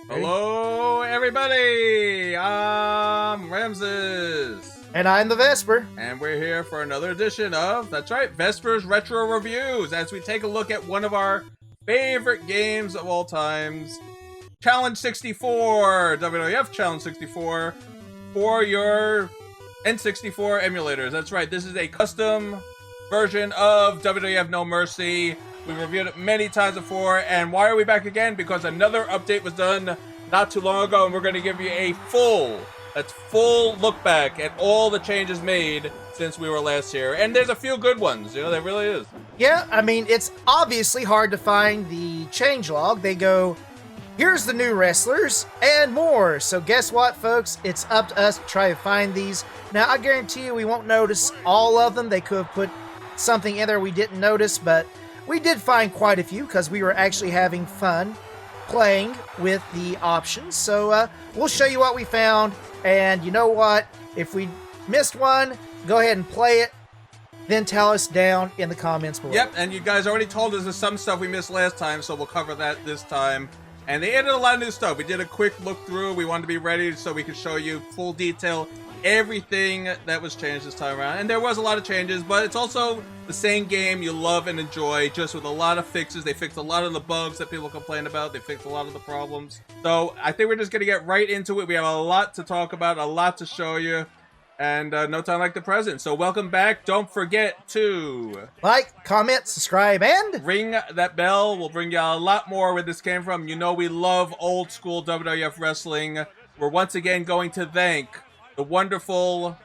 Hello, everybody! I'm Ramsis. And I'm the Vespor. And we're here for another edition of, that's right, Vesper's Retro Reviews, as we take a look at one of our favorite games of all times, Challenge 64, WWF Challenge 64, for your N64 emulators. That's right, this is a custom version of WWF No Mercy. We've reviewed it many times before, and why are we back again? Because another update was done not too long ago, and we're going to give you a full look back at all the changes made since we were last here. And there's a few good ones, you know, there really is. Yeah, I mean, it's obviously hard to find the changelog. They go, here's the new wrestlers, and more. So guess what, folks? It's up to us to try to find these. Now, I guarantee you we won't notice all of them. They could have put something in there we didn't notice, but we did find quite a few because we were actually having fun playing with the options. So we'll show you what we found, and you know what? If we missed one, go ahead and play it, then tell us down in the comments below. Yep, and you guys already told us there's some stuff we missed last time, so we'll cover that this time. And they added a lot of new stuff. We did a quick look through. We wanted to be ready so we could show you full detail everything that was changed this time around. And there was a lot of changes, but it's also the same game you love and enjoy, just with a lot of fixes. They fixed a lot of the bugs that people complain about. They fixed a lot of the problems. So I think we're just going to get right into it. We have a lot to talk about, a lot to show you, and no time like the present. So welcome back. Don't forget to like, comment, subscribe, and ring that bell. We'll bring you a lot more where this came from. You know we love old school WWF wrestling. We're once again going to thank the wonderful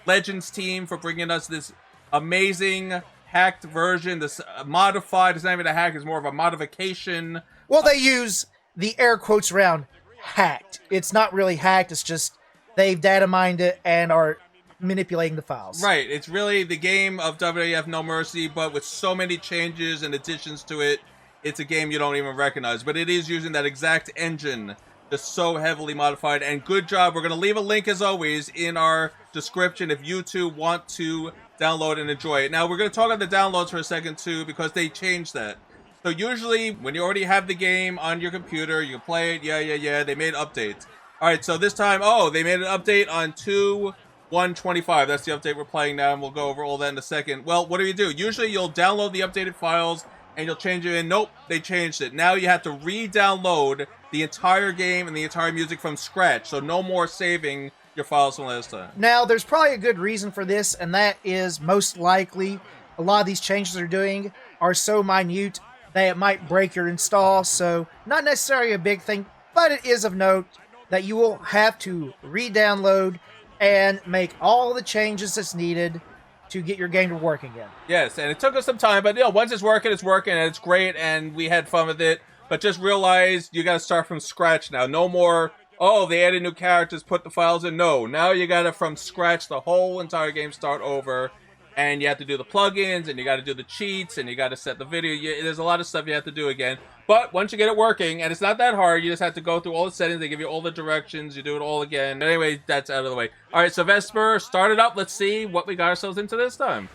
Legends team for bringing us this amazing hacked version, this modified, it's not even a hack, it's more of a modification. Well, they use the air quotes around hacked. It's not really hacked, it's just they've data mined it and are manipulating the files. Right, it's really the game of WWF No Mercy, but with so many changes and additions to it, it's a game you don't even recognize. But it is using that exact engine, just so heavily modified, and good job. We're going to leave a link, as always, in our description if you two want to download and enjoy it. Now, we're going to talk about the downloads for a second, too, because they changed that. So usually, when you already have the game on your computer, you can play it, yeah, they made updates. All right, so this time, they made an update on 2.1.25. That's the update we're playing now, and we'll go over all that in a second. Well, what do? Usually, you'll download the updated files, and you'll change it in. Nope, they changed it. Now you have to re-download the entire game and the entire music from scratch, so no more saving your files from last time. Now, there's probably a good reason for this, and that is most likely a lot of these changes they're doing are so minute that it might break your install, so not necessarily a big thing, but it is of note that you will have to re-download and make all the changes that's needed to get your game to work again. Yes, and it took us some time, but once it's working, and it's great, and we had fun with it. But just realize you got to start from scratch now. No more, they added new characters, put the files in. No, now you got to from scratch the whole entire game start over, and you have to do the plugins, and you got to do the cheats, and you got to set the video. There's a lot of stuff you have to do again. But once you get it working, and it's not that hard, you just have to go through all the settings. They give you all the directions. You do it all again. But anyway, that's out of the way. All right, so Vespor, start it up. Let's see what we got ourselves into this time.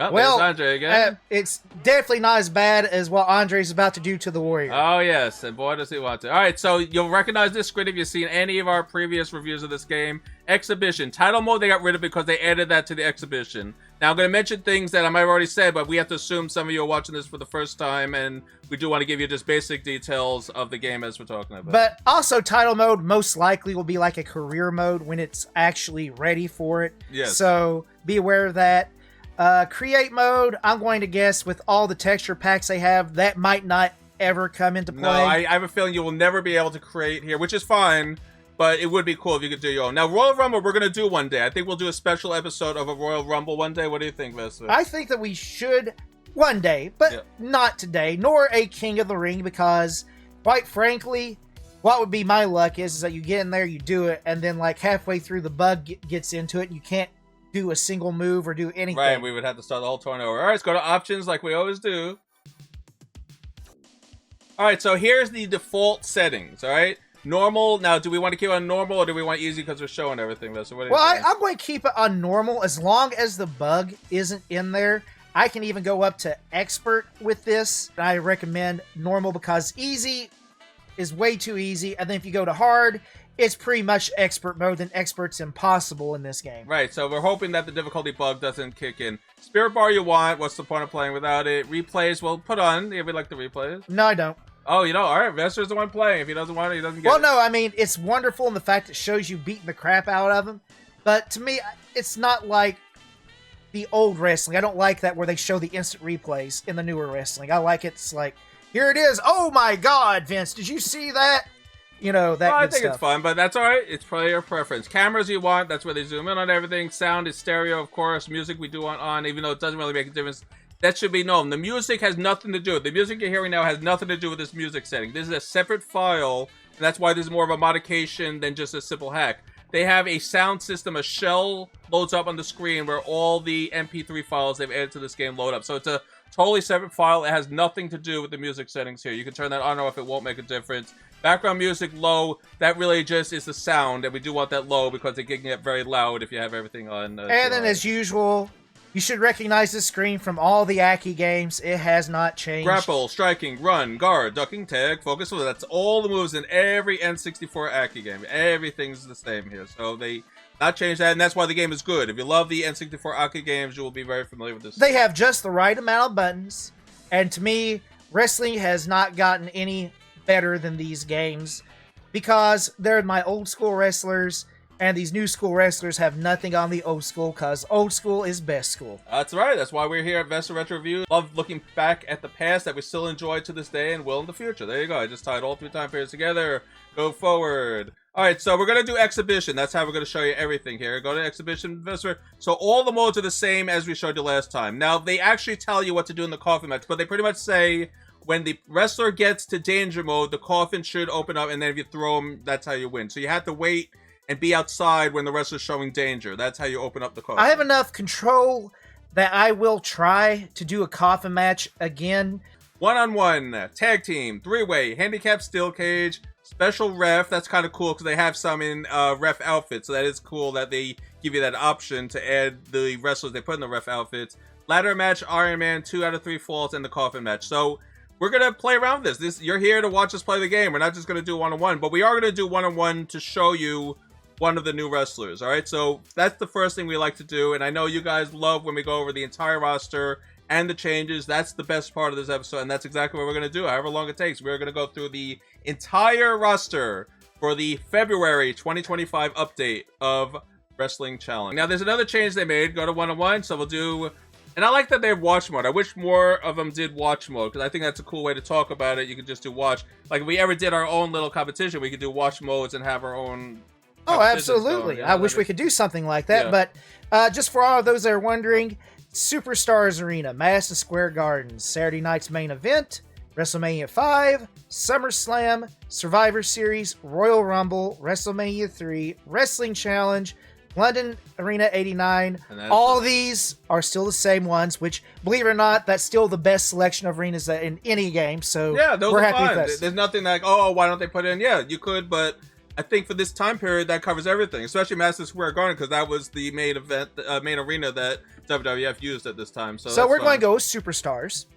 Oh, well, Andre again. It's definitely not as bad as what Andre's about to do to the Warrior. Oh, yes, and boy, does he want to. All right, so you'll recognize this screen if you've seen any of our previous reviews of this game. Exhibition. Title mode, they got rid of because they added that to the exhibition. Now, I'm going to mention things that I might have already said, but we have to assume some of you are watching this for the first time, and we do want to give you just basic details of the game as we're talking about. But also, title mode most likely will be like a career mode when it's actually ready for it. Yes. So, be aware of that. Create mode, I'm going to guess with all the texture packs they have, that might not ever come into play. No, I have a feeling you will never be able to create here, which is fine, but it would be cool if you could do your own. Now, Royal Rumble, we're going to do one day. I think we'll do a special episode of a Royal Rumble one day. What do you think, Vespor? I think that we should one day, but not today, nor a King of the Ring, because, quite frankly, what would be my luck is that you get in there, you do it, and then like halfway through the bug gets into it, and you can't do a single move or do anything. Right, we would have to start the whole tournament over. All right, let's go to options like we always do. All right, so here's the default settings, all right? Normal. Now, do we want to keep it on normal or do we want easy because we're showing everything? So what I'm going to keep it on normal as long as the bug isn't in there. I can even go up to expert with this. I recommend normal because easy is way too easy, and then if you go to hard, it's pretty much expert mode, and expert's impossible in this game. Right, so we're hoping that the difficulty bug doesn't kick in. Spirit bar you want, what's the point of playing without it? Replays, well, put on, if we like the replays. No, I don't. Oh, you know, alright, Vesper's the one playing. If he doesn't want it, he doesn't get it. Well, no, I mean, it's wonderful in the fact it shows you beating the crap out of him, but to me, it's not like the old wrestling. I don't like that where they show the instant replays in the newer wrestling. I like it's like, here it is. Oh my God, Vince, did you see that? You know, that I good think stuff. it's fun, but that's alright. It's player preference. Cameras you want, that's where they zoom in on everything. Sound is stereo, of course. Music we do want on, even though it doesn't really make a difference. That should be known. The music has nothing to do with it. The music you're hearing now has nothing to do with this music setting. This is a separate file, and that's why this is more of a modification than just a simple hack. They have a sound system, a shell loads up on the screen where all the MP3 files they've added to this game load up. So it's a totally separate file. It has nothing to do with the music settings here. You can turn that on or off. It won't make a difference. Background music low. That really just is the sound, and we do want that low because it can get very loud if you have everything on. And then, as usual, you should recognize this screen from all the Aki games. It has not changed. Grapple, striking, run, guard, ducking, tag, focus. So that's all the moves in every N64 Aki game. Everything's the same here. So they not changed that, and that's why the game is good. If you love the N64 Aki games, you will be very familiar with this. They have just the right amount of buttons, and to me, wrestling has not gotten any better than these games because they're my old school wrestlers. And these new school wrestlers have nothing on the old school, because old school is best school. That's right. That's why we're here at Vespor Retro Review. Love looking back at the past that we still enjoy to this day and will in the future. There you go. I just tied all 3 time periods together. Go forward. All right, so we're going to do Exhibition. That's how we're going to show you everything here. Go to Exhibition, Vespor. So all the modes are the same as we showed you last time. Now, they actually tell you what to do in the Coffin match, but they pretty much say when the wrestler gets to danger mode, the Coffin should open up, and then if you throw him, that's how you win. So you have to wait and be outside when the wrestler's showing danger. That's how you open up the Coffin. I have enough control that I will try to do a Coffin match again. 1-on-1, tag team, 3-way, handicap steel cage, special ref. That's kind of cool because they have some in ref outfits. So that is cool that they give you that option to add the wrestlers they put in the ref outfits. Ladder match, Iron Man, 2 out of 3 falls, and the Coffin match. So we're going to play around with this. You're here to watch us play the game. We're not just going to do 1-on-1, but we are going to do 1-on-1 to show you one of the new wrestlers. All right, so that's the first thing we like to do, and I know you guys love when we go over the entire roster and the changes. That's the best part of this episode, and that's exactly what we're going to do. However long it takes, we're going to go through the entire roster for the February 2025 update of Wrestling Challenge. Now, there's another change they made. Go to 1-on-1, so we'll do... And I like that they have watch mode. I wish more of them did watch mode, because I think that's a cool way to talk about it. You could just do watch. Like, if we ever did our own little competition, we could do watch modes and have our own... Oh, absolutely. Yeah, I wish we could do something like that. Yeah. But just for all of those that are wondering, Superstars Arena, Madison Square Garden, Saturday night's main event, WrestleMania 5, SummerSlam, Survivor Series, Royal Rumble, WrestleMania 3, Wrestling Challenge, London Arena 89. All these are still the same ones, which, believe it or not, that's still the best selection of arenas in any game. So yeah, those we're are happy fun. with this. There's nothing like, oh, why don't they put in? Yeah, you could, but I think for this time period, that covers everything, especially Madison Square Garden, because that was the main event, main arena that WWF used at this time. So we're going to go with Superstars.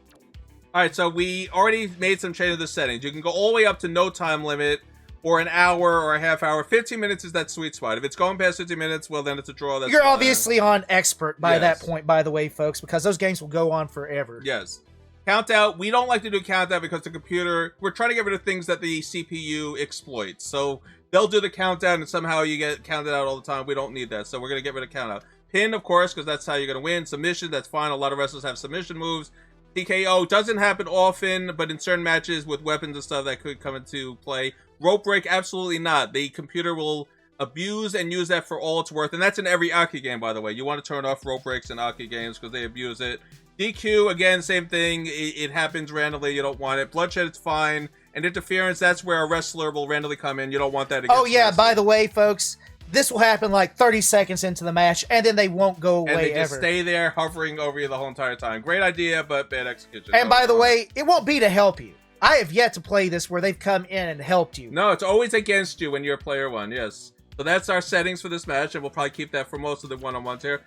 All right, so we already made some changes to the settings. You can go all the way up to no time limit, or an hour, or a half hour. 15 minutes is that sweet spot. If it's going past 15 minutes, well, then it's a draw. That's You're fine. obviously on expert by that point, by the way, folks, because those games will go on forever. Yes. Countdown, we don't like to do countdown because the computer, we're trying to get rid of things that the CPU exploits. So they'll do the countdown and somehow you get counted out all the time. We don't need that. So we're going to get rid of countdown. Pin, of course, because that's how you're going to win. Submission, that's fine. A lot of wrestlers have submission moves. TKO doesn't happen often, but in certain matches with weapons and stuff that could come into play. Rope break, absolutely not. The computer will abuse and use that for all it's worth. And that's in every Aki game, by the way. You want to turn off rope breaks in Aki games because they abuse it. DQ, again, same thing. It happens randomly. You don't want it. Bloodshed, it's fine. And interference, that's where a wrestler will randomly come in. You don't want that against Oh, yeah, by the way, folks, this will happen like 30 seconds into the match, and then they won't go away ever. And they just ever. stay there hovering over you the whole entire time. Great idea, but bad execution. And by the way, it won't be to help you. I have yet to play this where they've come in and helped you. No, it's always against you when you're player one, yes. So that's our settings for this match, and we'll probably keep that for most of the one-on-ones here.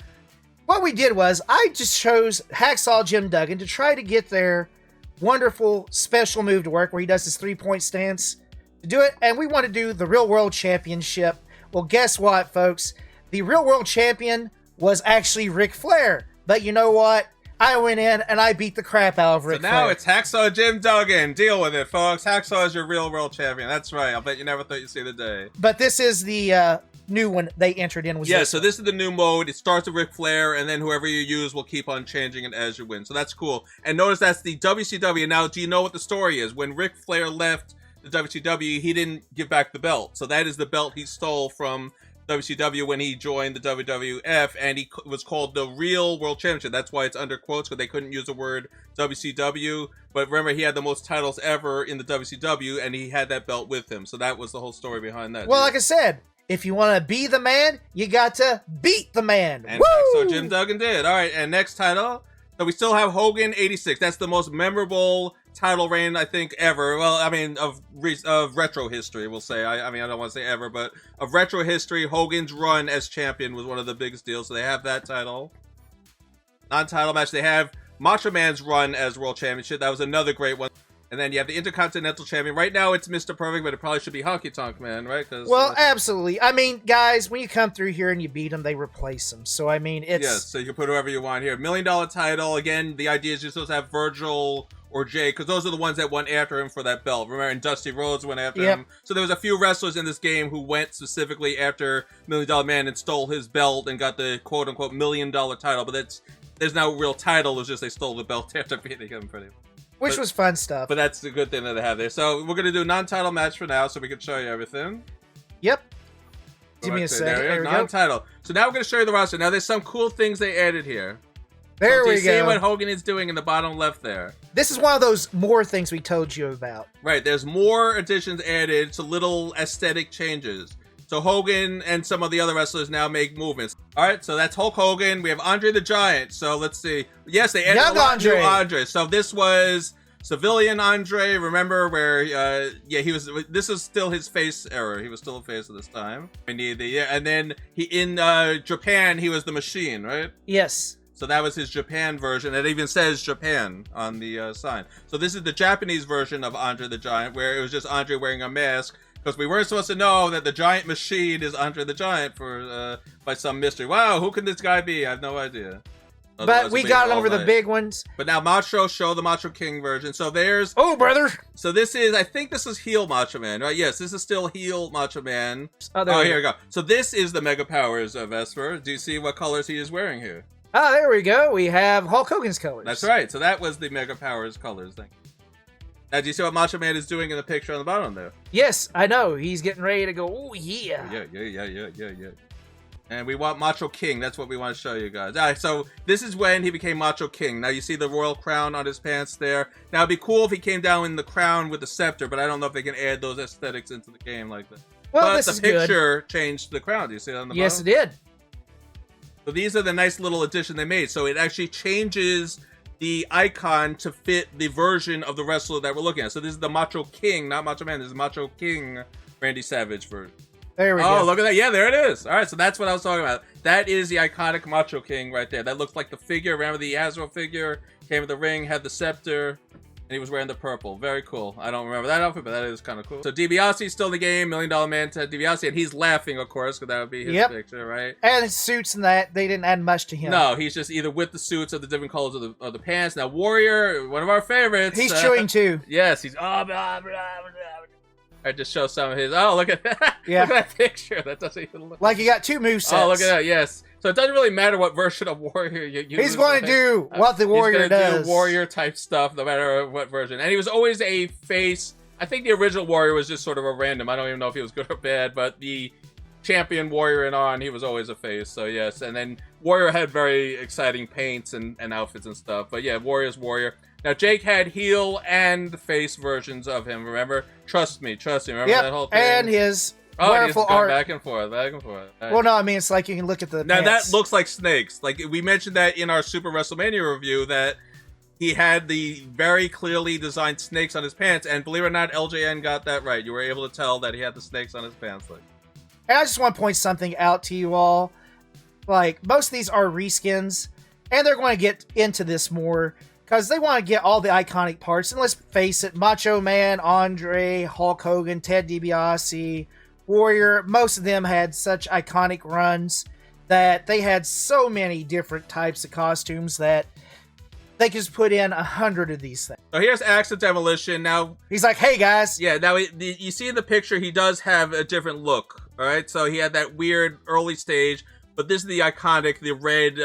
What we did was, I just chose Hacksaw Jim Duggan to try to get their wonderful special move to work where he does his 3-point stance. to do it, and we want to do the Real World Championship. Well, guess what, folks? The Real World Champion was actually Ric Flair. But you know what? I went in and I beat the crap out of Ric Flair. So now it's Hacksaw Jim Duggan. Deal with it, folks. Hacksaw is your Real World Champion. That's right. I'll bet you never thought you'd see the day. But this is the new one they entered in. So this is the new mode. It starts with Ric Flair, and then whoever you use will keep on changing it as you win. So that's cool. And notice that's the WCW. Now, do you know what the story is? When Ric Flair left the WCW, he didn't give back the belt. So that is the belt he stole from WCW when he joined the WWF, and he was called the Real World Championship. That's why it's under quotes, because they couldn't use the word WCW. But remember, he had the most titles ever in the WCW, and he had that belt with him. So that was the whole story behind that. Well, like I said, if you want to be the man, you got to beat the man. And so Jim Duggan did. All right, and next title. So we still have Hogan 86. That's the most memorable title reign, I think, ever. Well, I mean, of retro history, we'll say. I mean, I don't want to say ever, but of retro history, Hogan's run as champion was one of the biggest deals. So they have that title. Non-title match, they have Macho Man's run as World Championship. That was another great one. And then you have the Intercontinental Champion. Right now, it's Mr. Perfect, but it probably should be Honky Tonk Man, right? Well, absolutely. I mean, guys, when you come through here and you beat them, they replace them. So, I mean, it's... Yes, so you can put whoever you want here. $1 Million title. Again, the idea is you're supposed to have Virgil or Jay, because those are the ones that went after him for that belt. Remember, and Dusty Rhodes went after him. So there was a few wrestlers in this game who went specifically after $1 Million Man and stole his belt and got the quote-unquote $1 million title. But there's no real title. It's just they stole the belt after beating him pretty much. Which was fun stuff. But that's a good thing that they have there. So we're going to do a non-title match for now so we can show you everything. Yep. Give me a second. There we go. Non-title. So now we're going to show you the roster. Now there's some cool things they added here. There we go. See what Hogan is doing in the bottom left there. This is one of those more things we told you about. Right. There's more additions added to little aesthetic changes. So Hogan and some of the other wrestlers now make movements. All right, so that's Hulk Hogan. We have Andre the Giant. So let's see. Yes, they added a lot of new Andre. So this was Civilian Andre. Remember where? He was. This is still his face era. He was still a face at this time. And then in Japan, he was the Machine, right? Yes. So that was his Japan version. It even says Japan on the sign. So this is the Japanese version of Andre the Giant, where it was just Andre wearing a mask. Because we weren't supposed to know that the giant machine is Andre the Giant for by some mystery. Wow, who can this guy be? I have no idea. But we got over the big ones. But now show the Macho King version. So there's... Oh, brother! So this is... I think this is heel Macho Man, right? Yes, this is still heel Macho Man. Oh, here we go. So this is the Mega Powers of Vespor. Do you see what colors he is wearing here? Oh, there we go. We have Hulk Hogan's colors. That's right. So that was the Mega Powers colors. Thank you. Now, do you see what Macho Man is doing in the picture on the bottom there? Yes, I know. He's getting ready to go, oh, yeah. Yeah. And we want Macho King. That's what we want to show you guys. All right, so this is when he became Macho King. Now, you see the royal crown on his pants there. Now, it'd be cool if he came down in the crown with the scepter, but I don't know if they can add those aesthetics into the game like that. Well, but this the picture changed the crown. Do you see it on the bottom? Yes, it did. So these are the nice little addition they made. So it actually changes the icon to fit the version of the wrestler that we're looking at. So this is the Macho King, not Macho Man. This is Macho King Randy Savage version. There we go. Oh, look at that. Yeah, there it is. All right, so that's what I was talking about. That is the iconic Macho King right there. That looks like the figure. Remember the Hasbro figure? Came with the ring, had the scepter, and he was wearing the purple. Very cool. I don't remember that outfit, but that is kind of cool. So DiBiase's still in the game. $1 Million Man to DiBiase, and he's laughing, of course, because that would be his picture, right? And his suits and that, they didn't add much to him. No, he's just either with the suits or the different colors of the pants. Now, Warrior, one of our favorites. He's chewing too. Yes, he's... blah, blah, blah, blah. I just show some of his... Oh, look at that. Yeah. Look at that picture. That doesn't even look... Like he got two movesets. Oh, look at that. Yes. So it doesn't really matter what version of Warrior you use. He's going to do what the Warrior does. He's going to do Warrior type stuff no matter what version. And he was always a face. I think the original Warrior was just sort of a random. I don't even know if he was good or bad, but the champion Warrior and on, he was always a face. So yes. And then Warrior had very exciting paints and outfits and stuff. But yeah, Warrior's Warrior. Now, Jake had heel and face versions of him, remember? Trust me. Remember that whole thing? And his wonderful art. Back and forth. Right. Well, no, I mean, it's like you can look at the Now, pants. that looks like snakes. Like, we mentioned that in our Super WrestleMania review, that he had the very clearly designed snakes on his pants, and believe it or not, LJN got that right. You were able to tell that he had the snakes on his pants. And I just want to point something out to you all. Like, most of these are reskins, and they're going to get into this more. because they want to get all the iconic parts. And let's face it, Macho Man, Andre, Hulk Hogan, Ted DiBiase, Warrior, most of them had such iconic runs that they had so many different types of costumes that they could just put in 100 of these things. So here's Axe of Demolition. Now he's like, hey guys. Yeah, now you see in the picture he does have a different look. All right, so he had that weird early stage, but this is the iconic, the red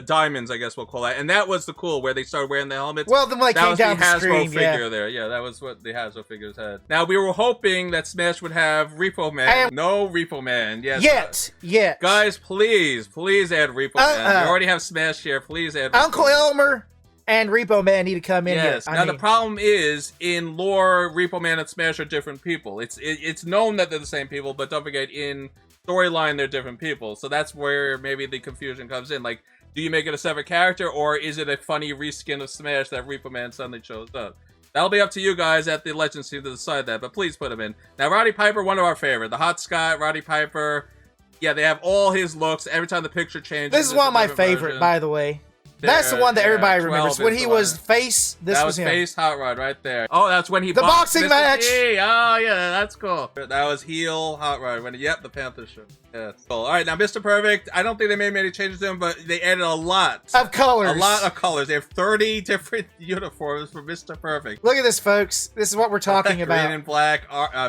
diamonds, I guess we'll call that. And that was the cool, where they started wearing the helmets. Well, then when they came down the screen, figure there. Yeah, that was what the Hasbro figures had. Now, we were hoping that Smash would have Repo Man. No Repo Man. Yes. Yet. Guys, please add Repo Man. We already have Smash here. Please add Repo Uncle Man. Elmer and Repo Man need to come in here. Yes. Now, the problem is, in lore, Repo Man and Smash are different people. It's known that they're the same people, but don't forget, in storyline, they're different people. So that's where maybe the confusion comes in. Like, do you make it a separate character, or is it a funny reskin of Smash that Repo Man suddenly shows up? That'll be up to you guys at the Legends team to decide that, but please put him in. Now, Roddy Piper, one of our favorite. The Hot Scott, Roddy Piper. Yeah, they have all his looks. Every time the picture changes. This is one of my favorite, by the way. That's the one that everybody remembers. When he was face, this was him. That was face Hot Rod right there. Oh, that's when he the boxing match. Oh, yeah, that's cool. That was heel Hot Rod. Yep, the Panther shirt. Yeah, cool. All right, now Mr. Perfect. I don't think they made many changes to him, but they added a lot of colors. A lot of colors. They have 30 different uniforms for Mr. Perfect. Look at this, folks. This is what we're talking about. Green and black,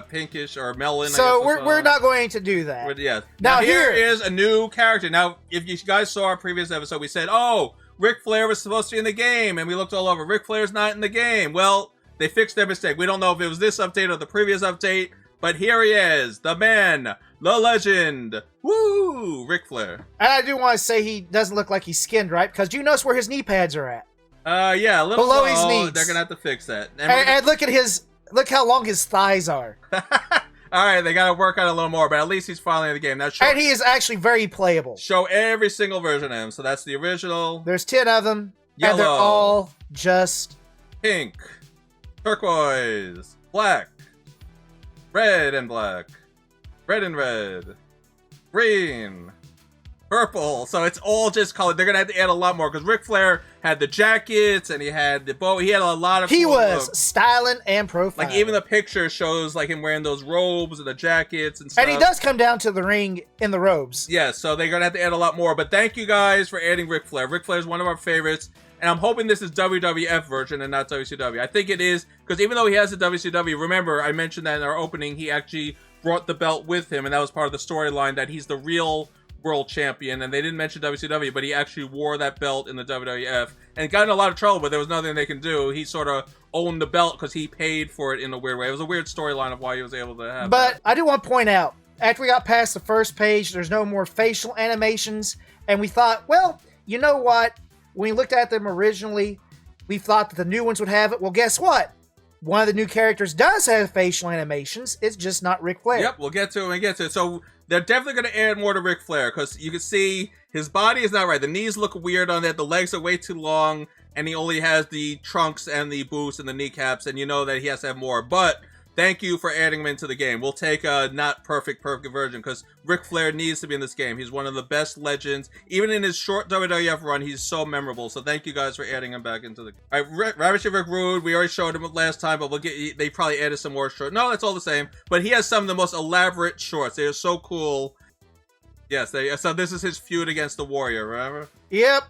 pinkish or melon. So we're not going to do that. Yeah. Now here is a new character. Now, if you guys saw our previous episode, we said, oh, Ric Flair was supposed to be in the game, and we looked all over. Ric Flair's not in the game. Well, they fixed their mistake. We don't know if it was this update or the previous update, but here he is, the man, the legend. Woo! Ric Flair. And I do want to say he doesn't look like he's skinned right, because do you notice where his knee pads are at? Yeah, a little below his knees. They're gonna have to fix that. And look how long his thighs are. All right, they got to work on it a little more, but at least he's finally in the game. Now, and he is actually very playable. Show every single version of him. So that's the original. There's 10 of them. Yellow. And they're all just pink, turquoise, black, red and black, red and red, green, purple. So it's all just colored. They're going to have to add a lot more because Ric Flair had the jackets and he had the bow. He had a lot of He was styling and profiling. Like even the picture shows like him wearing those robes and the jackets and stuff. And he does come down to the ring in the robes. Yeah, so they're going to have to add a lot more. But thank you guys for adding Ric Flair. Ric Flair is one of our favorites. And I'm hoping this is WWF version and not WCW. I think it is because even though he has a WCW, remember I mentioned that in our opening, he actually brought the belt with him. And that was part of the storyline that he's the real world champion, and they didn't mention WCW, but he actually wore that belt in the WWF and got in a lot of trouble, but there was nothing they can do. He sort of owned the belt because he paid for it in a weird way. It was a weird storyline of why he was able to have that. I do want to point out, after we got past the first page, there's no more facial animations, and we thought, well, you know what? When we looked at them originally, we thought that the new ones would have it. Well, guess what? One of the new characters does have facial animations. It's just not Ric Flair. Yep, we'll get to it when we get to it. So they're definitely going to add more to Ric Flair because you can see his body is not right. The knees look weird on it. The legs are way too long, and he only has the trunks and the boots and the kneecaps, and you know that he has to have more. But thank you for adding him into the game. We'll take a not perfect version because Ric Flair needs to be in this game. He's one of the best legends. Even in his short WWF run, he's so memorable. So thank you guys for adding him back into the game. All right, Ravishing Rick Rude, we already showed him last time, but they probably added some more shorts. No, that's all the same. But he has some of the most elaborate shorts. They are so cool. Yes, so this is his feud against the Warrior, remember? Yep.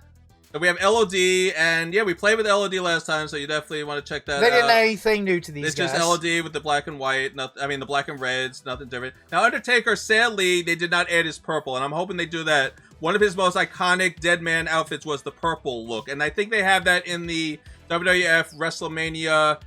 So we have LOD, and yeah, we played with LOD last time, so you definitely want to check that out. They didn't add anything new to these guys. It's just LOD with the black and white, the black and reds, nothing different. Now, Undertaker, sadly, they did not add his purple, and I'm hoping they do that. One of his most iconic Dead Man outfits was the purple look, and I think they have that in the WWF WrestleMania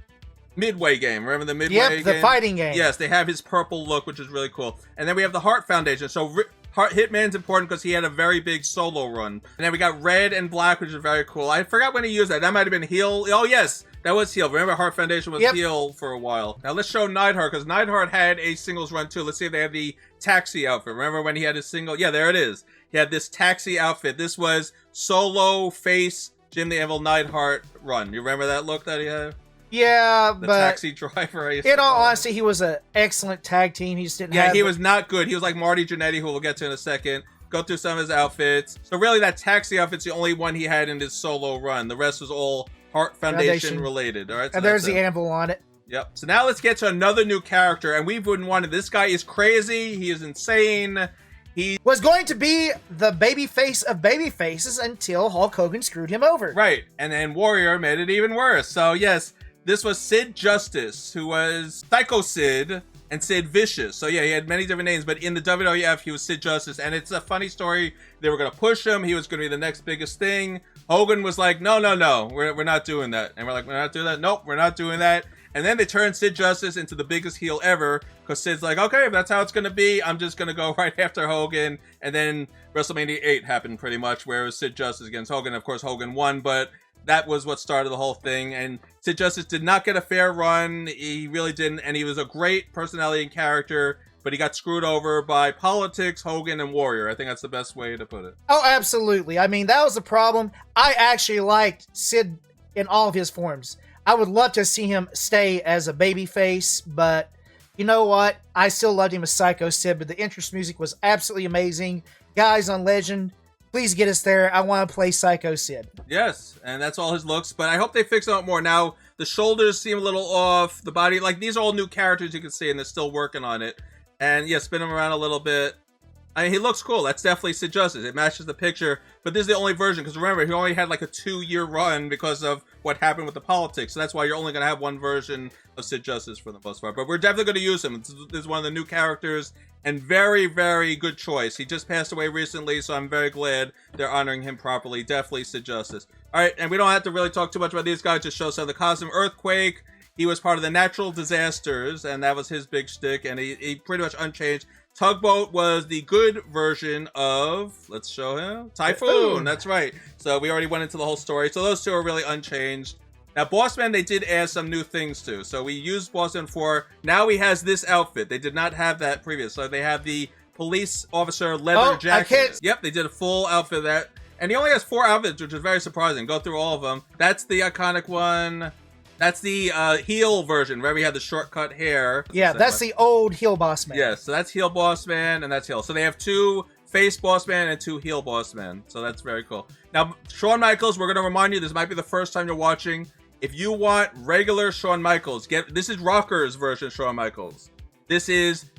Midway game. Remember the Midway game? Yep, the fighting game. Yes, they have his purple look, which is really cool. And then we have the Hart Foundation. So Hitman's important because he had a very big solo run. And then we got red and black, which is very cool. I forgot when he used that. That might have been heel. Oh, yes. That was heel. Remember, Hart Foundation was heel for a while. Now, let's show Neidhart, because Neidhart had a singles run, too. Let's see if they have the taxi outfit. Remember when he had his single? Yeah, there it is. He had this taxi outfit. This was solo face Jim the Anvil Neidhart run. You remember that look that he had? Yeah, the but taxi driver. In all honesty, he was an excellent tag team. He just didn't have... Yeah, he was not good. He was like Marty Jannetty, who we'll get to in a second. Go through some of his outfits. So really, that taxi outfit's the only one he had in his solo run. The rest was all Heart Foundation related. All right. So and there's the anvil on it. Yep. So now let's get to another new character, and we've been wanting. This guy is crazy. He is insane. He was going to be the babyface of babyfaces until Hulk Hogan screwed him over. Right. And then Warrior made it even worse. So yes, this was Sid Justice, who was Psycho Sid and Sid Vicious. So yeah, he had many different names, but in the WWF, he was Sid Justice. And it's a funny story. They were going to push him. He was going to be the next biggest thing. Hogan was like, no, we're not doing that. And we're like, we're not doing that. Nope, we're not doing that. And then they turned Sid Justice into the biggest heel ever, because Sid's like, okay, if that's how it's going to be, I'm just going to go right after Hogan. And then WrestleMania 8 happened pretty much, where it was Sid Justice against Hogan. Of course, Hogan won, but that was what started the whole thing. And Sid Justice did not get a fair run. He really didn't. And he was a great personality and character, but he got screwed over by politics, Hogan, and Warrior. I think that's the best way to put it. Oh, absolutely. I mean, that was the problem. I actually liked Sid in all of his forms. I would love to see him stay as a babyface, but you know what? I still loved him as Psycho Sid, but the entrance music was absolutely amazing. Guys on Legend, please get us there. I want to play Psycho Sid. Yes, and that's all his looks, but I hope they fix it out more. Now, the shoulders seem a little off, the body, like, these are all new characters you can see, and they're still working on it. And yeah, spin him around a little bit. I mean, he looks cool. That's definitely Sid Justice. It matches the picture. But this is the only version, because remember, he only had like a 2-year run because of what happened with the politics. So that's why you're only going to have one version of Sid Justice for the most part. But we're definitely going to use him. This is one of the new characters, and very, very good choice. He just passed away recently, so I'm very glad they're honoring him properly. Definitely Sid Justice. All right, and we don't have to really talk too much about these guys. Just show some of the cosmic earthquake. He was part of the natural disasters, and that was his big shtick, and he pretty much unchanged. Tugboat was the good version of, let's show him, Typhoon. That's right. So we already went into the whole story. So those two are really unchanged. Now, Bossman, they did add some new things to. So we used Bossman for, now he has this outfit. They did not have that previous. So they have the police officer leather jacket. Yep, they did a full outfit of that. And he only has 4 outfits, which is very surprising. Go through all of them. That's the iconic one. That's the heel version, where we had the shortcut hair. Yeah, that's the old heel boss man. Yeah, so that's heel boss man, and that's heel. So they have 2 face boss man and 2 heel boss man. So that's very cool. Now, Shawn Michaels, we're going to remind you, this might be the first time you're watching. If you want regular Shawn Michaels, this is Rocker's version of Shawn Michaels. This is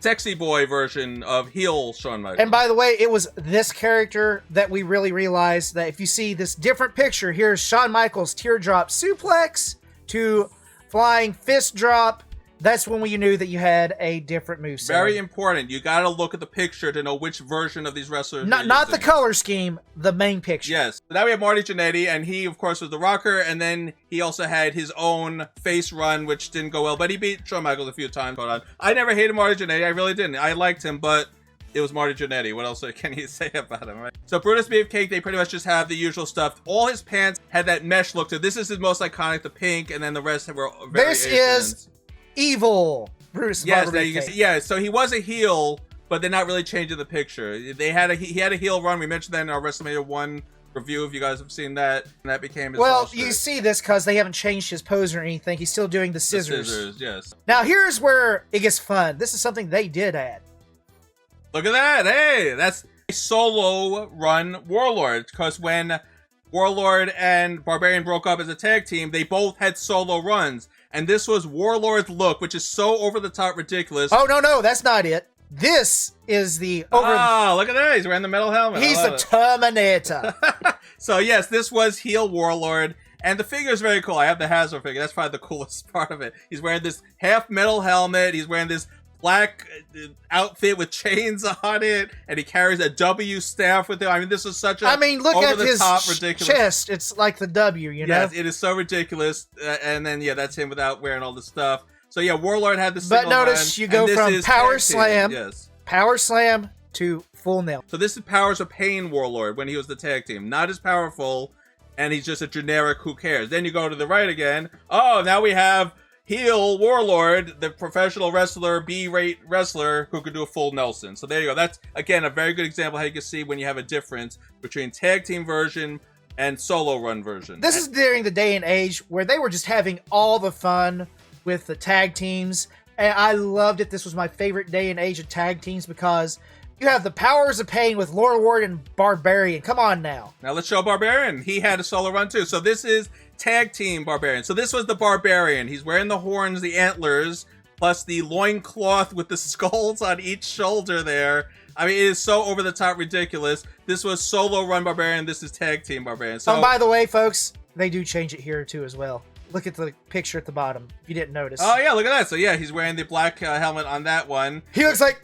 Sexy Boy version of heel Shawn Michaels. And by the way, it was this character that we really realized that if you see this different picture, here's Shawn Michaels teardrop suplex to flying fist drop. That's when you knew that you had a different moveset. Very important. You got to look at the picture to know which version of these wrestlers. Not the color scheme, the main picture. Yes. So now we have Marty Jannetty, and he, of course, was the Rocker, and then he also had his own face run, which didn't go well, but he beat Shawn Michaels a few times. I never hated Marty Jannetty. I really didn't. I liked him, but it was Marty Jannetty. What else can you say about him, right? So Brutus Beefcake, they pretty much just have the usual stuff. All his pants had that mesh look to it. This is his most iconic, the pink, and then the rest were variations. This is evil Brutus. Yes, now you can see. Yeah, so he was a heel, but they're not really changing the picture. He had a heel run. We mentioned that in our WrestleMania 1 review, if you guys have seen that. And that became his you see this because they haven't changed his pose or anything. He's still doing the scissors. The scissors, yes. Now here's where it gets fun. This is something they did add. Look at that. Hey, that's a solo run Warlord. Because when Warlord and Barbarian broke up as a tag team, they both had solo runs. And this was Warlord's look, which is so over-the-top ridiculous. Oh, no, that's not it. This is the Oh, look at that. He's wearing the metal helmet. He's the Terminator. So, yes, this was heel Warlord. And the figure is very cool. I have the Hasbro figure. That's probably the coolest part of it. He's wearing this half metal helmet. He's wearing this black outfit with chains on it, and he carries a W staff with him. I mean, this is such a look at his ridiculous chest. It's like the W, you know? Yes, it is so ridiculous. And then, yeah, that's him without wearing all the stuff. So, yeah, Warlord had the single But notice run, you go from Power Slam, yes. Power Slam to Full Nail. So this is Powers of Pain Warlord when he was the tag team. Not as powerful, and he's just a generic who cares. Then you go to the right again. Oh, now we have heel Warlord, the professional wrestler, B-rate wrestler, who could do a full Nelson. So there you go. That's, again, a very good example of how you can see when you have a difference between tag team version and solo run version. This is during the day and age where they were just having all the fun with the tag teams. And I loved it. This was my favorite day and age of tag teams because You have the Powers of Pain with Lord Ward and Barbarian. Come on now. Now let's show Barbarian. He had a solo run too. So this is tag team Barbarian. So this was the Barbarian. He's wearing the horns, the antlers, plus the loincloth with the skulls on each shoulder there. I mean, it is so over the top ridiculous. This was solo run Barbarian. This is tag team Barbarian. So, by the way, folks, they do change it here too as well. Look at the picture at the bottom, if you didn't notice. Oh, yeah, look at that. So, yeah, he's wearing the black helmet on that one. He looks like...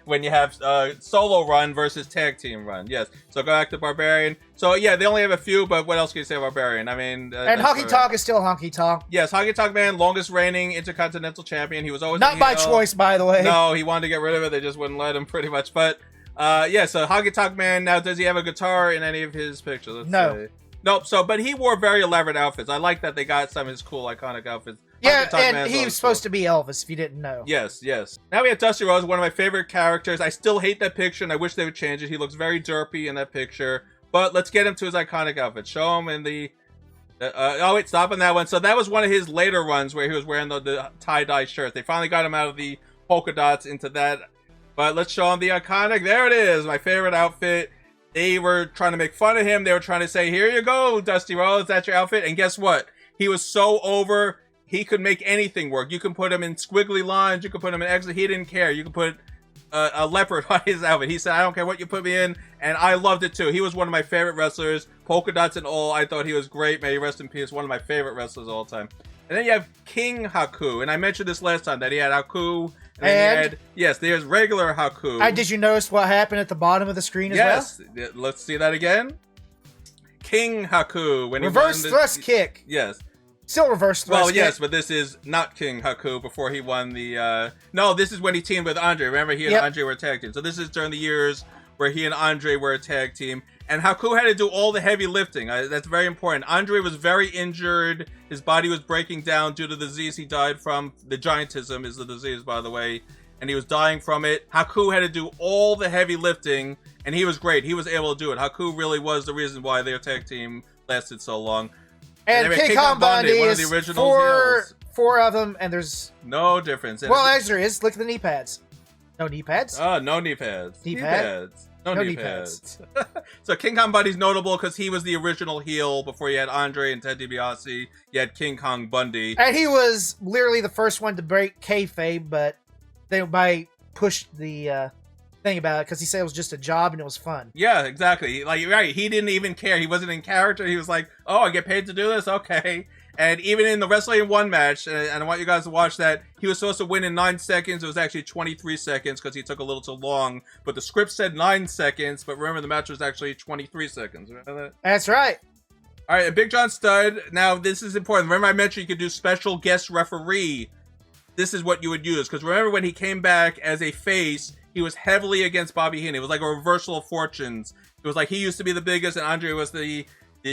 when you have solo run versus tag team run. Yes. So, go back to Barbarian. So, yeah, they only have a few, but what else can you say about Barbarian? I mean... and Honky Tonk is still Honky Tonk. Yes, Honky Tonk Man, longest reigning Intercontinental Champion. He was always... Not by choice, by the way. No, he wanted to get rid of it. They just wouldn't let him, pretty much. But, yeah, so Honky Tonk Man, now, does he have a guitar in any of his pictures? Let's no. See. Nope, but he wore very elaborate outfits. I like that they got some of his cool, iconic outfits. Yeah, and he was supposed to be Elvis, if you didn't know. Yes, yes. Now we have Dusty Rhodes, one of my favorite characters. I still hate that picture, and I wish they would change it. He looks very derpy in that picture. But let's get him to his iconic outfit. Show him in the... oh, wait, stop on that one. So that was one of his later runs where he was wearing the tie-dye shirt. They finally got him out of the polka dots into that. But let's show him the iconic. There it is, my favorite outfit. They were trying to make fun of him. They were trying to say, here you go, Dusty Rhodes, that's your outfit. And guess what? He was so over, he could make anything work. You can put him in squiggly lines. You can put him in exit. He didn't care. You can put a leopard on his outfit. He said, I don't care what you put me in. And I loved it too. He was one of my favorite wrestlers. Polka dots and all. I thought he was great. May he rest in peace. One of my favorite wrestlers of all time. And then you have King Haku. And I mentioned this last time, that he had Haku. And yes, there's regular Haku. Did you notice what happened at the bottom of the screen as well? Yes, let's see that again. King Haku. When reverse thrust kick. Yes. Still reverse thrust kick. Well, yes, but this is not King Haku before he won the... No, this is when he teamed with Andre. Remember, he and Andre were a tag team. So this is during the years where he and Andre were a tag team. And Haku had to do all the heavy lifting. That's very important. Andre was very injured. His body was breaking down due to the disease he died from. The giantism is the disease, by the way. And he was dying from it. Haku had to do all the heavy lifting. And he was great. He was able to do it. Haku really was the reason why their tag team lasted so long. And King Kong Bundy one of the original four of them. And there's... no difference. Well, as there is. Look at the knee pads. No knee pads? Oh, no knee pads. Knee pads. No knee pads. So King Kong Bundy's notable because he was the original heel before you had Andre and Ted DiBiase. You had King Kong Bundy. And he was literally the first one to break kayfabe, but they pushed the thing about it because he said it was just a job and it was fun. Yeah, exactly. Like, right, he didn't even care. He wasn't in character. He was like, oh, I get paid to do this? Okay. And even in the Wrestling 1 match, and I want you guys to watch that, he was supposed to win in 9 seconds. It was actually 23 seconds because he took a little too long. But the script said 9 seconds, but remember the match was actually 23 seconds. Remember that? That's right. All right, Big John Studd. Now, this is important. Remember I mentioned you could do special guest referee. This is what you would use. Because remember when he came back as a face, he was heavily against Bobby Heenan. It was like a reversal of fortunes. It was like he used to be the biggest and Andre was the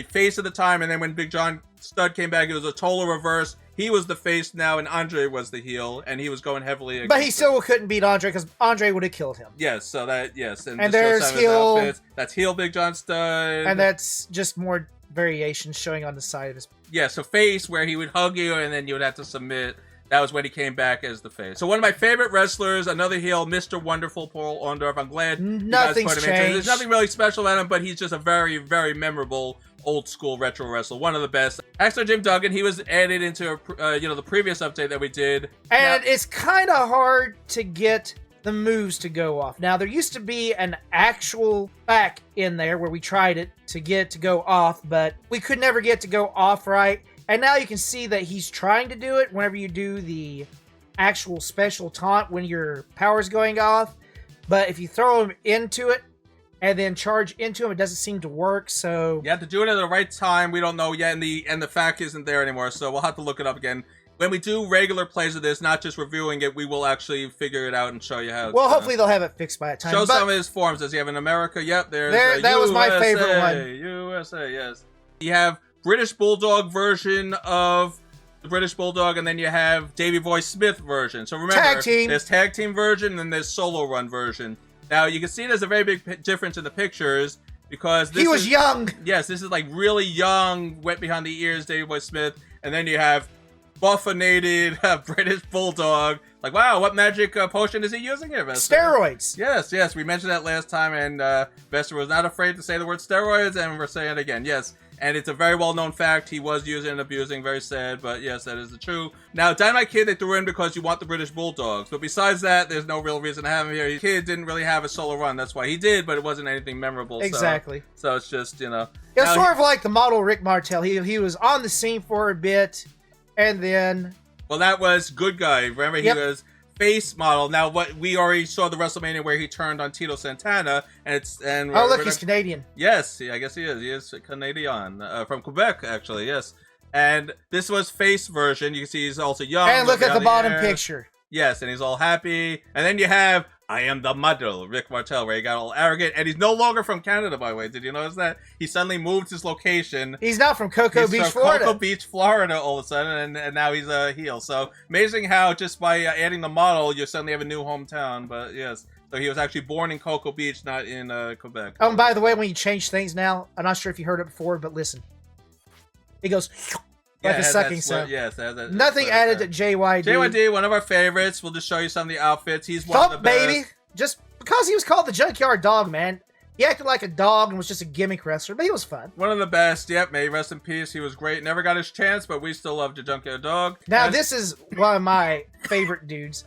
face of the time, and then when Big John Studd came back, it was a total reverse. He was the face now, and Andre was the heel, and he was going heavily against but he still couldn't beat Andre, because Andre would have killed him. Yes, so that, yes. And there's heel... That's heel Big John Studd. And that's just more variations showing on the side of his... Yeah, so face, where he would hug you, and then you would have to submit. That was when he came back as the face. So one of my favorite wrestlers, another heel, Mr. Wonderful, Paul Orndorff. I'm glad nothing's you guys put him into. Changed. There's nothing really special about him, but he's just a very, very memorable old school retro wrestler, one of the best. Actually, Jim Duggan, he was added into the previous update that we did, and it's kind of hard to get the moves to go off. Now there used to be an actual back in there where we tried it to get it to go off, but we could never get it to go off right. And now you can see that he's trying to do it whenever you do the actual special taunt when your power's going off. But if you throw him into it and then charge into him, it doesn't seem to work, so... You have to do it at the right time. We don't know yet, and the fact isn't there anymore, so we'll have to look it up again. When we do regular plays of this, not just reviewing it, we will actually figure it out and show you how. Well, hopefully they'll have it fixed by that time. Show some of his forms. Does he have in America? Yep, there's that USA, was my favorite one. USA, yes. You have British Bulldog version of the British Bulldog, and then you have Davey Boy Smith version. So remember, tag team. There's tag team version, and then there's solo run version. Now, you can see there's a very big difference in the pictures, because this he was young. Yes, this is like really young, wet behind the ears, Davey Boy Smith, and then you have buffinated British Bulldog, Like, wow, what magic potion is he using here, Vespor? Steroids. Yes, we mentioned that last time, and Vespor was not afraid to say the word steroids, and we're saying it again. Yes, and it's a very well-known fact. He was using and abusing, very sad, but yes, that is the true. Now, Dynamite Kid, they threw in because you want the British Bulldogs, but besides that, there's no real reason to have him here. The kid didn't really have a solo run. That's why he did, but it wasn't anything memorable. Exactly. So it's just, you know. It's sort of like the model Rick Martel. He was on the scene for a bit, and then... Well, that was Good Guy. Remember, he was face model. Now, what we already saw the WrestleMania where he turned on Tito Santana, and oh, look, he's Canadian. Yes, I guess he is. He is Canadian from Quebec, actually. Yes, and this was face version. You can see he's also young. And look at the bottom picture. Yes, and he's all happy. And then you have I am the model, Rick Martel, where he got all arrogant. And he's no longer from Canada, by the way. Did you notice that? He suddenly moved his location. He's not from Cocoa Beach, Florida. Cocoa Beach, Florida, all of a sudden, and now he's a heel. So amazing how just by adding the model, you suddenly have a new hometown. But yes, so he was actually born in Cocoa Beach, not in Quebec. Oh, and by the way, when you change things now, I'm not sure if you heard it before, but listen. It goes... like a sucking sound. Yes, nothing added to JYD. JYD, one of our favorites. We'll just show you some of the outfits. He's one of the best. Baby. Just because he was called the Junkyard Dog, man. He acted like a dog and was just a gimmick wrestler, but he was fun. One of the best. Yep, may he rest in peace. He was great. Never got his chance, but we still loved the Junkyard Dog. Now, this is one of my favorite dudes,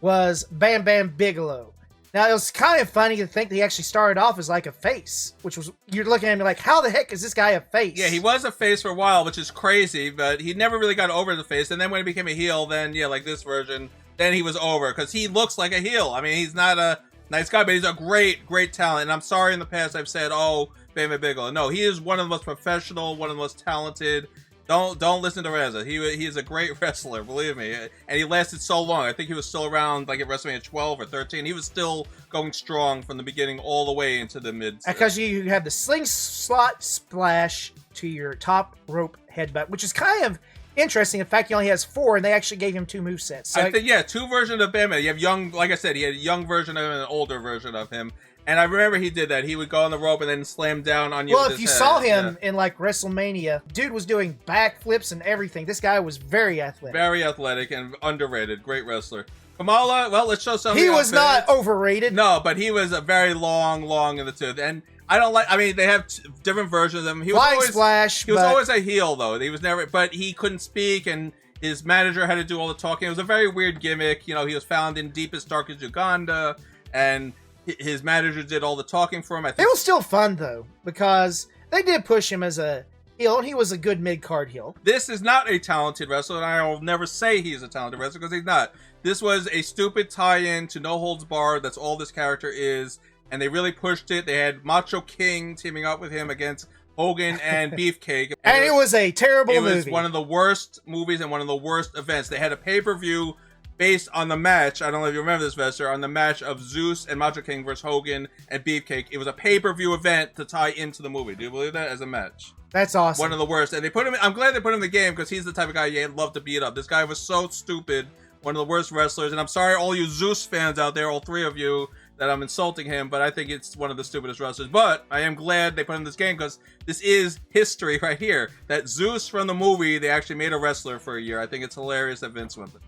was Bam Bam Bigelow. Now, it was kind of funny to think that he actually started off as like a face, which was, you're looking at me like, how the heck is this guy a face? Yeah, he was a face for a while, which is crazy, but he never really got over the face. And then when he became a heel, then, yeah, like this version, then he was over, because he looks like a heel. I mean, he's not a nice guy, but he's a great, great talent. And I'm sorry in the past I've said, oh, Bam Bam Bigelow. No, he is one of the most professional, one of the most talented. Don't listen to Reza. He is a great wrestler, believe me. And he lasted so long. I think he was still around like at WrestleMania 12 or 13. He was still going strong from the beginning all the way into the mid. Because you have the slingshot splash to your top rope headbutt, which is kind of interesting. In fact, he only has 4, and they actually gave him 2 movesets. So I think, yeah, 2 versions of Bam Bam. You have young, like I said, he had a young version of him and an older version of him. And I remember he did that. He would go on the rope and then slam down on you. Well, if you saw him in like WrestleMania, dude was doing backflips and everything. This guy was very athletic. Very athletic and underrated. Great wrestler. Kamala, well, let's show some. He was not overrated. No, but he was a very long in the tooth. And I don't like, I mean, they have different versions of him. He was Flying always, Splash. He was always a heel, though. He was never, but he couldn't speak, and his manager had to do all the talking. It was a very weird gimmick. You know, he was found in deepest, darkest Uganda, and his manager did all the talking for him. I think it was still fun, though, because they did push him as a heel, and he was a good mid-card heel. This is not a talented wrestler, and I will never say he's a talented wrestler, because he's not. This was a stupid tie-in to No Holds Barred. That's all this character is, and they really pushed it. They had Macho King teaming up with him against Hogan and Beefcake. And it was a terrible movie. It was one of the worst movies and one of the worst events. They had a pay-per-view based on the match, I don't know if you remember this, Vespor, on the match of Zeus and Macho King versus Hogan and Beefcake. It was a pay-per-view event to tie into the movie. Do you believe that? As a match. That's awesome. One of the worst. And they put him in, I'm glad they put him in the game, because he's the type of guy you'd love to beat up. This guy was so stupid. One of the worst wrestlers. And I'm sorry, all you Zeus fans out there, all 3 of you, that I'm insulting him, but I think it's one of the stupidest wrestlers. But I am glad they put him in this game, because this is history right here. That Zeus from the movie, they actually made a wrestler for a year. I think it's hilarious that Vince went there.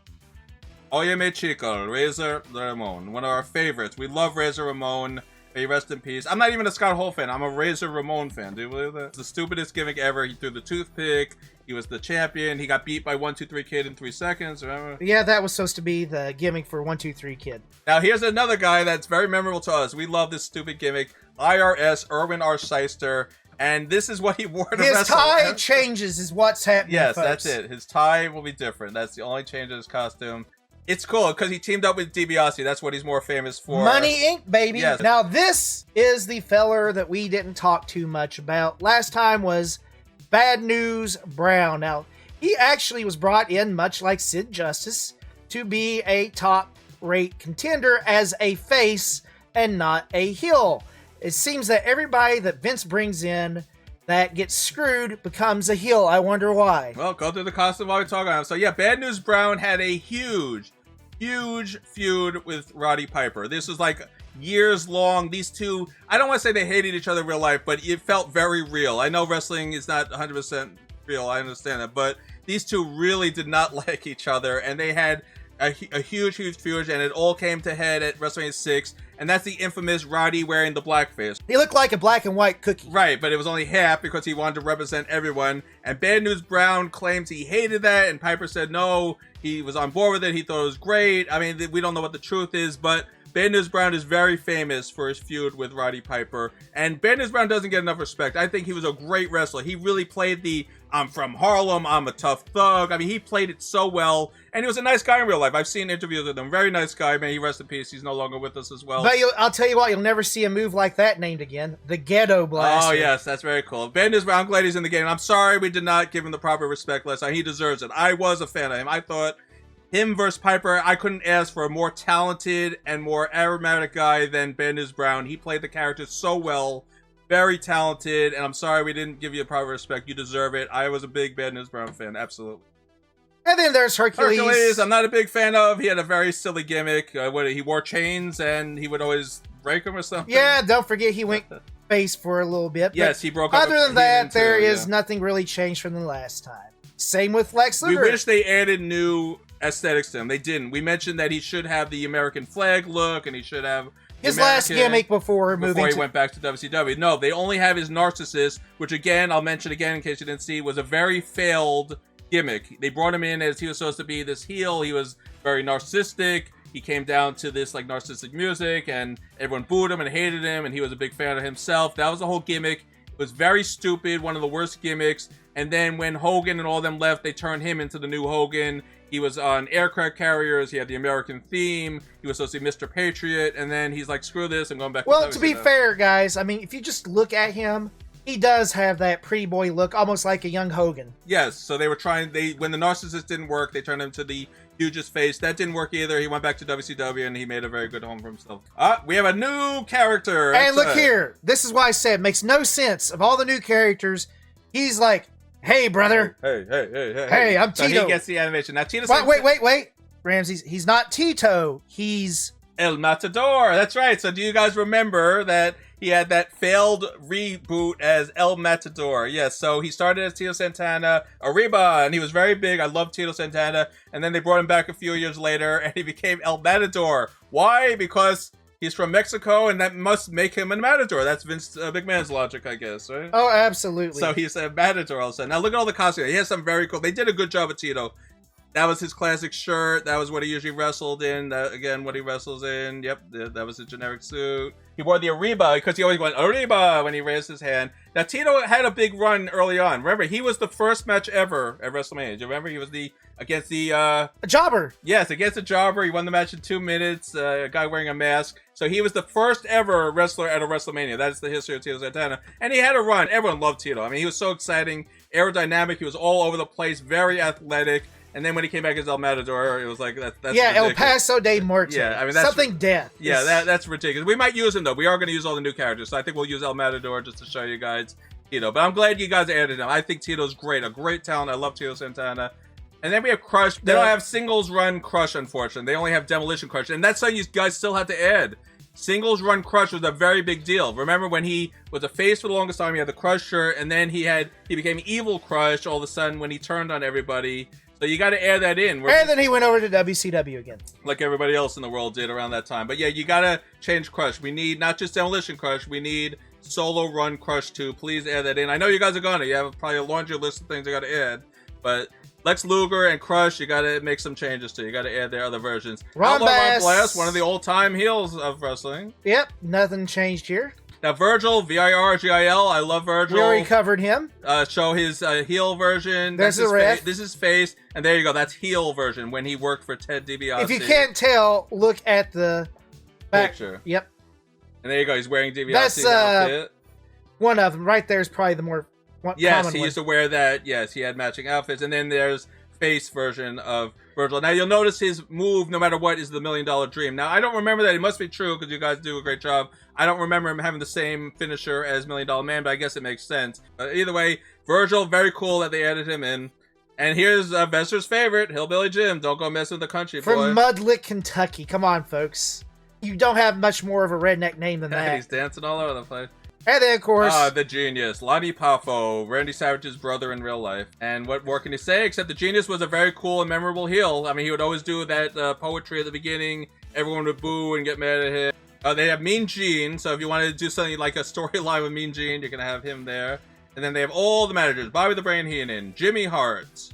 Oye Me Chico, Razor Ramon, one of our favorites. We love Razor Ramon. May he rest in peace. I'm not even a Scott Hall fan. I'm a Razor Ramon fan. Do you believe that? It's the stupidest gimmick ever. He threw the toothpick. He was the champion. He got beat by 1-2-3 Kid in 3 seconds. Remember? Yeah, that was supposed to be the gimmick for 1-2-3 Kid. Now, here's another guy that's very memorable to us. We love this stupid gimmick. IRS, Erwin R. Shyster. And this is what he wore to wrestle. His tie changes is what's happening, Yes, folks. That's it. His tie will be different. That's the only change in his costume. It's cool because he teamed up with DiBiase. That's what he's more famous for. Money Inc., baby. Yes. Now, this is the feller that we didn't talk too much about. Last time was Bad News Brown. Now, he actually was brought in, much like Sid Justice, to be a top-rate contender as a face and not a heel. It seems that everybody that Vince brings in that gets screwed becomes a heel. I wonder why. Well, go through the costume while we talk about him. So yeah, Bad News Brown had a huge feud with Roddy Piper. This was like years long. These two, I don't want to say they hated each other in real life, but it felt very real. I know wrestling is not 100% real. I understand that, but these two really did not like each other, and they had a huge feud, and it all came to head at WrestleMania 6, and that's the infamous Roddy wearing the blackface. He looked like a black and white cookie. Right, but it was only half because he wanted to represent everyone, and Bad News Brown claims he hated that, and Piper said no, he was on board with it, he thought it was great. I mean, we don't know what the truth is, but Bad News Brown is very famous for his feud with Roddy Piper, and Bad News Brown doesn't get enough respect. I think he was a great wrestler. He really played the I'm from Harlem, I'm a tough thug. I mean, he played it so well, and he was a nice guy in real life. I've seen interviews with him. Very nice guy. May he rest in peace. He's no longer with us as well. But I'll tell you what, you'll never see a move like that named again. The Ghetto Blaster. Oh, yes, that's very cool. Bad News Brown, I'm glad he's in the game. I'm sorry we did not give him the proper respect last time. He deserves it. I was a fan of him. I thought him versus Piper, I couldn't ask for a more talented and more aromatic guy than Bad News Brown. He played the character so well. Very talented, and I'm sorry we didn't give you a proper respect. You deserve it. I was a big Bad News Brown fan, absolutely. And then there's Hercules. Hercules, I'm not a big fan of. He had a very silly gimmick. He wore chains, and he would always break them or something. Yeah, don't forget he went face for a little bit. Yes, he broke up. Other than that, there is nothing really changed from the last time. Same with Lex Luger. We wish they added new aesthetics to him. They didn't. We mentioned that he should have the American flag look, and he should have his last gimmick before he went back to WCW. No, they only have his narcissist, which again, I'll mention again in case you didn't see, was a very failed gimmick. They brought him in as he was supposed to be this heel. He was very narcissistic. He came down to this like narcissistic music, and everyone booed him and hated him, and he was a big fan of himself. That was the whole gimmick. It was very stupid, one of the worst gimmicks. And then when Hogan and all them left, they turned him into the new Hogan. He was on aircraft carriers. He had the American theme. He was supposed to be Mr. Patriot. And then he's like, screw this. I'm going back to be fair, guys, I mean, if you just look at him, he does have that pretty boy look, almost like a young Hogan. Yes. So they were trying, when the narcissist didn't work, they turned him to the hugest face. That didn't work either. He went back to WCW, and he made a very good home for himself. We have a new character. And look here. This is why I said it makes no sense. Of all the new characters, he's like, hey, brother. Hey, I'm Tito. So he gets the animation. Now, Tito Wait. Ramses, he's not Tito. He's El Matador. That's right. So do you guys remember that he had that failed reboot as El Matador? Yes, so he started as Tito Santana, Arriba, and he was very big. I love Tito Santana. And then they brought him back a few years later, and he became El Matador. Why? Because he's from Mexico, and that must make him a matador. That's Vince McMahon's logic, I guess, right? Oh, absolutely. So he's a matador all of a sudden. Now look at all the costumes. He has some very cool. They did a good job with Tito. That was his classic shirt. That was what he usually wrestled in. Again, what he wrestles in. Yep, that was his generic suit. He wore the Arriba because he always went Arriba when he raised his hand. Now, Tito had a big run early on. Remember, he was the first match ever at WrestleMania. Do you remember? He was against the a jobber. Yes, against a jobber. He won the match in 2 minutes. A guy wearing a mask. So he was the first ever wrestler at a WrestleMania. That is the history of Tito Santana. And he had a run. Everyone loved Tito. I mean, he was so exciting, aerodynamic. He was all over the place, very athletic. And then when he came back as El Matador, it was like, that's yeah, ridiculous. El Paso de Muerte. Yeah, I mean, that's something death. Yeah, that's ridiculous. We might use him, though. We are going to use all the new characters. So I think we'll use El Matador just to show you guys Tito. But I'm glad you guys added him. I think Tito's great. A great talent. I love Tito Santana. And then we have Crush. They don't have singles run Crush, unfortunately. They only have Demolition Crush. And that's something you guys still have to add. Singles run Crush was a very big deal. Remember when he was a face for the longest time, he had the Crush shirt, and then he became Evil Crush all of a sudden when he turned on everybody. So you got to add that in. And then he went over to WCW again. Like everybody else in the world did around that time. But yeah, you got to change Crush. We need not just Demolition Crush, we need Solo Run Crush too. Please add that in. I know you guys are going to. You have probably a laundry list of things you got to add. But Lex Luger and Crush, you got to make some changes to. You got to add their other versions. Ron Blast, one of the old-time heels of wrestling. Yep, nothing changed here. Now Virgil, Virgil, I love Virgil. We already covered him. Show his heel version. There's the ref. This is face, and there you go. That's heel version when he worked for Ted DiBiase. If you can't tell, look at the back. Picture. Yep. And there you go. He's wearing DiBiase's outfit. One of them right there is probably the more yes, common he one. used to wear that. Yes, he had matching outfits, and then there's face version of Virgil. Now you'll notice his move, no matter what, is the $1 Million Dream. Now I don't remember that. It must be true because you guys do a great job. I don't remember him having the same finisher as $1 Million Man, but I guess it makes sense. Either way, Virgil, very cool that they added him in. And here's Vester's favorite, Hillbilly Jim. Don't go messing with the country boy. From Mudlick, Kentucky. Come on, folks. You don't have much more of a redneck name than that. He's dancing all over the place. And then, of course... the genius. Lonnie Poffo, Randy Savage's brother in real life. And what more can you say? Except the genius was a very cool and memorable heel. I mean, he would always do that poetry at the beginning. Everyone would boo and get mad at him. They have Mean Gene, so if you wanted to do something like a storyline with Mean Gene, you're going to have him there. And then they have all the managers. Bobby the Brain Heenan, Jimmy Hart,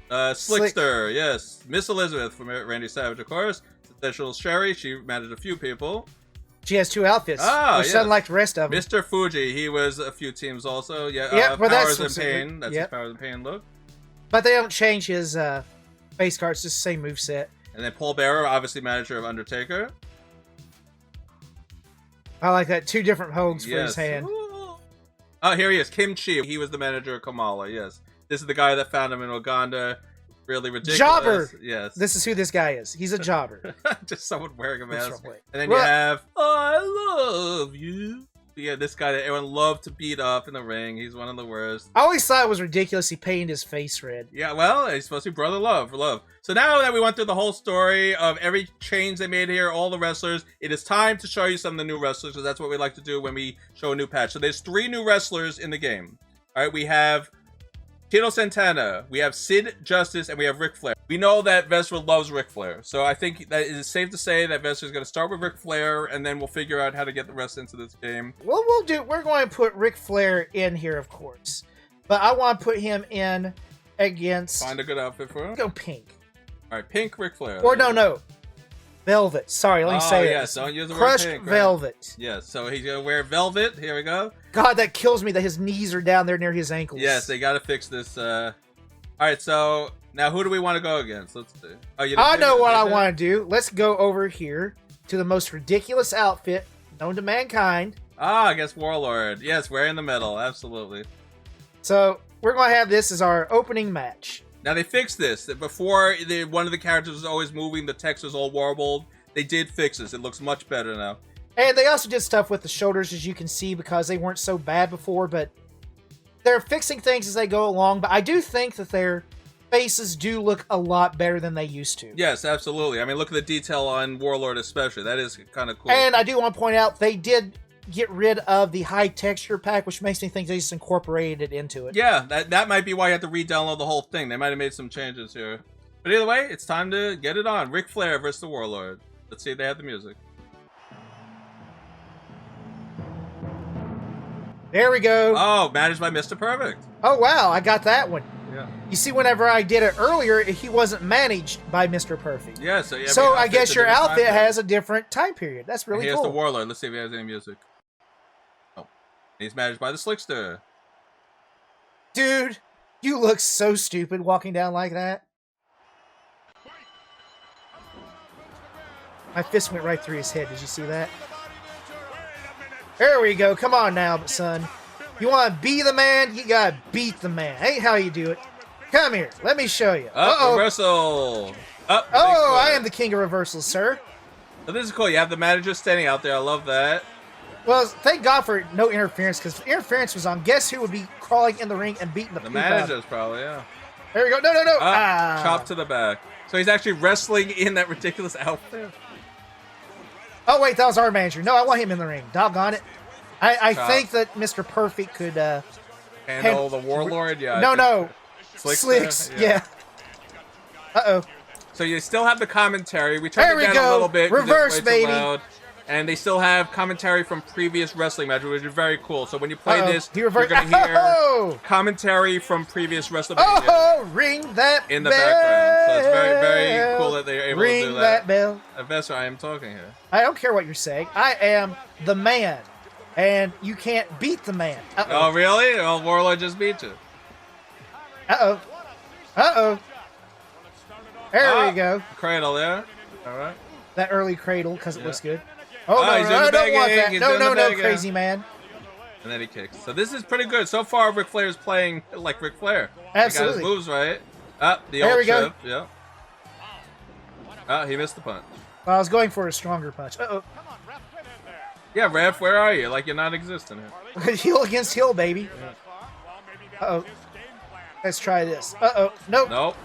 Slickster, yes. Miss Elizabeth from Randy Savage, of course. Special Sherry, she managed a few people. She has 2 outfits. Yes. Unlike the rest of them. Mr. Fuji, he was a few teams also. Yeah, but Powers and Pain. That's his Powers and Pain look. But they don't change his face card. It's just the same moveset. And then Paul Bearer, obviously manager of Undertaker. I like that. 2 different hogs for his hand. Ooh. Oh, here he is. Kim Chi. He was the manager of Kamala, yes. This is the guy that found him in Uganda. Really ridiculous. Jobber! Yes. This is who this guy is. He's a jobber. Just someone wearing a mask. And then you have, I love you. Yeah, this guy that everyone loved to beat up in the ring. He's one of the worst. I always thought it was ridiculous he painted his face red. Yeah, well, he's supposed to be brother love. So now that we went through the whole story of every change they made here, all the wrestlers, it is time to show you some of the new wrestlers, because that's what we like to do when we show a new patch. So there's 3 new wrestlers in the game. All right, we have Tito Santana, we have Sid Justice, and we have Ric Flair. We know that Vespor loves Ric Flair, so I think that it is safe to say that Vespor is going to start with Ric Flair, and then we'll figure out how to get the rest into this game. Well, we're going to put Ric Flair in here, of course. But I want to put him in against... Find a good outfit for him. Go pink. All right, pink Ric Flair. Or no. Velvet. Sorry, let me say it. Yes, don't use the Crushed word pink. velvet. Right? Yes, so he's going to wear velvet. Here we go. God, that kills me that his knees are down there near his ankles. Yes, they got to fix this. All right, so now who do we want to go against? Let's see. Oh, I know what I want to do. Let's go over here to the most ridiculous outfit known to mankind. I guess Warlord. Yes, wearing the medal. Absolutely. So we're going to have this as our opening match. Now, they fixed this. Before, one of the characters was always moving. The text was all warbled. They did fix this. It looks much better now. And they also did stuff with the shoulders, as you can see, because they weren't so bad before. But they're fixing things as they go along. But I do think that their faces do look a lot better than they used to. Yes, absolutely. I mean, look at the detail on Warlord especially. That is kind of cool. And I do want to point out, they did get rid of the high texture pack, which makes me think they just incorporated it into it. Yeah, that might be why you have to re-download the whole thing. They might have made some changes here. But either way, it's time to get it on. Ric Flair versus the Warlord. Let's see if they have the music. There we go. Oh, managed by Mr. Perfect. Oh, wow, I got that one. Yeah. You see, whenever I did it earlier, he wasn't managed by Mr. Perfect. Yeah, so I guess your outfit has a different time period. That's really cool. Here's the Warlord. Let's see if he has any music. Oh, he's managed by the Slickster. Dude, you look so stupid walking down like that. My fist went right through his head. Did you see that? There we go. Come on now, son. You want to be the man? You got to beat the man. Ain't how you do it. Come here. Let me show you. Reversal. I am the king of reversals, sir. So this is cool. You have the manager standing out there. I love that. Well, thank God for no interference, because if interference was on, guess who would be crawling in the ring and beating the poop out? Managers, probably, yeah. There we go. No. Chop to the back. So he's actually wrestling in that ridiculous outfit. Oh, wait, that was our manager. No, I want him in the ring. Doggone it. I think that Mr. Perfect could... handle the Warlord? Yeah. No. Slicks. Yeah. Uh-oh. So you still have the commentary. We turned it down a little bit. Reverse, baby. Loud. And they still have commentary from previous wrestling matches, which is very cool. So when you play this, you're going to hear commentary from previous wrestling matches. Oh, ring that bell. In the background. So it's very, very cool that they're able to do that. Ring that bell. Vespor, I am talking here. I don't care what you're saying. I am the man. And you can't beat the man. Oh, really? Well, Warlord just beat you. Uh-oh. There we go. Cradle there. All right. That early cradle, because it looks good. Oh, no, I don't want that. No, crazy man. And then he kicks. So this is pretty good. So far, Ric Flair is playing like Ric Flair. Absolutely. He got his moves right. The there old we go. chip. Yeah. He missed the punch. Well, I was going for a stronger punch. Uh-oh. Yeah, Ref, where are you? Like you're not existing here. Heel against heel, baby. Yeah. Uh-oh. Let's try this. Uh-oh. Nope.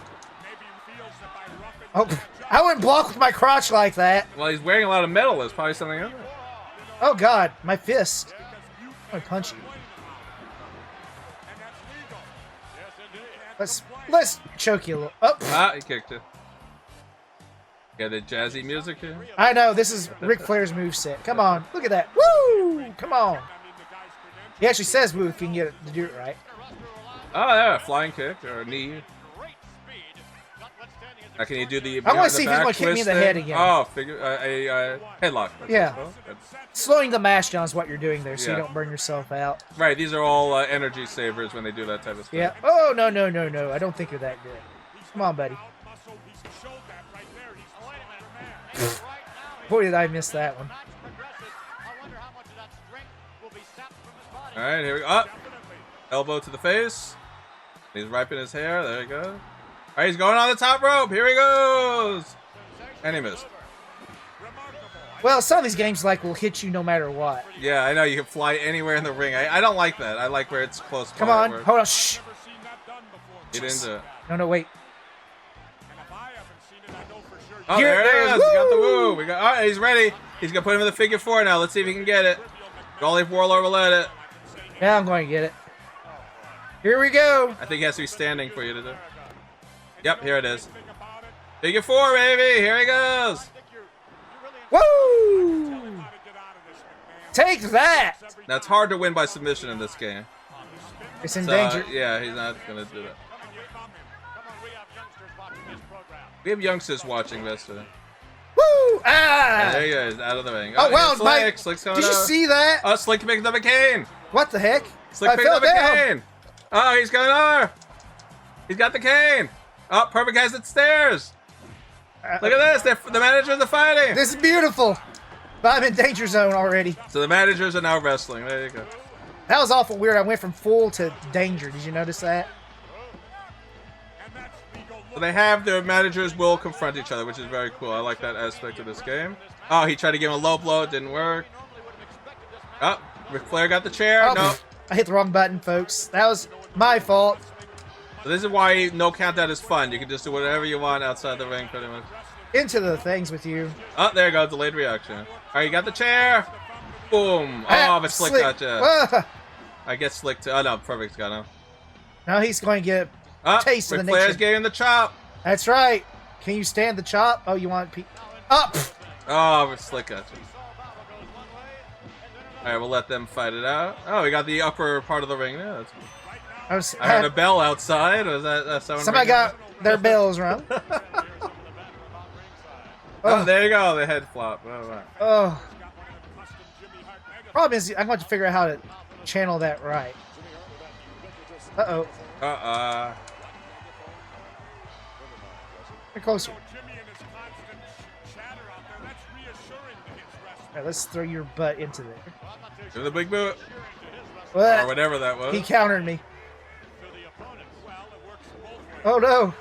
Oh, I wouldn't block with my crotch like that. Well, he's wearing a lot of metal. There's probably something in there. Oh, God. My fist. I'm gonna punch you. Let's choke you a little. Oh. Ah, he kicked it. Got the jazzy music here. I know, this is Ric Flair's moveset. Come on, look at that. Woo! Come on. He actually says woo if you can get it to do it right. Oh, yeah, flying kick or a knee. Now, can you do the? I want to see if he's going to kick me in the head again. Oh, figure a headlock. Yeah. Slowing the mash down is what you're doing there, so you don't burn yourself out. Right. These are all energy savers when they do that type of stuff. Yeah. Oh no. I don't think you're that good. Come on, buddy. Boy, did I miss that one. All right, here we go. Up. Elbow to the face. He's wiping his hair. There you go. All right, he's going on the top rope. Here he goes. And he missed. Well, some of these games will hit you no matter what. Yeah, I know. You can fly anywhere in the ring. I don't like that. I like where it's close. Come on. Hold on. Shh. Get into it. No, wait. Oh, there it is. He got the woo. All right, he's ready. He's going to put him in the figure 4 now. Let's see if he can get it. Golly, if Warlord will let it. Yeah, I'm going to get it. Here we go. I think he has to be standing for you to do. Yep, here it is. Figure 4, baby. Here he goes. Woo! Take that. Now, it's hard to win by submission in this game. It's in danger. Yeah, he's not going to do that. We have youngsters watching this. Woo! Ah! There he is, out of the ring. Oh, wow, Slick. Slick's coming Did you out. see that? Oh, Slick picked up a cane. What the heck? Slick picked up a cane. Oh, he's going over. He's got the cane. Oh, Perfect has it stairs. Look at this. The managers are fighting. This is beautiful. But I'm in danger zone already. So the managers are now wrestling. There you go. That was awful weird. I went from full to danger. Did you notice that? So they have their managers will confront each other, which is very cool. I like that aspect of this game. Oh, he tried to give him a low blow. It didn't work. Oh, Ric Flair got the chair. Oh, no. I hit the wrong button, folks. That was my fault. So this is why no countdown is fun. You can just do whatever you want outside the ring, pretty much. Into the things with you. Oh, there you go. Delayed reaction. All right, you got the chair. Boom. Oh, but Slick got you. I get Slick too. Oh, no. Perfect's got him. Now he's going to get a taste of the Ric Flair's nation. getting the chop. That's right. Can you stand the chop? Oh, you want up? Oh, but Slick got you. All right, we'll let them fight it out. Oh, we got the upper part of the ring. Yeah, that's cool. I heard a bell outside. Was that someone? Somebody got their bells rung. Oh, there you go. The head flop. Oh, wow. Oh. Problem is, I'm going to figure out how to channel that right. Uh-oh. Get closer. All right, let's throw your butt into there. Do the big boot. What? Or whatever that was. He countered me. Oh, no.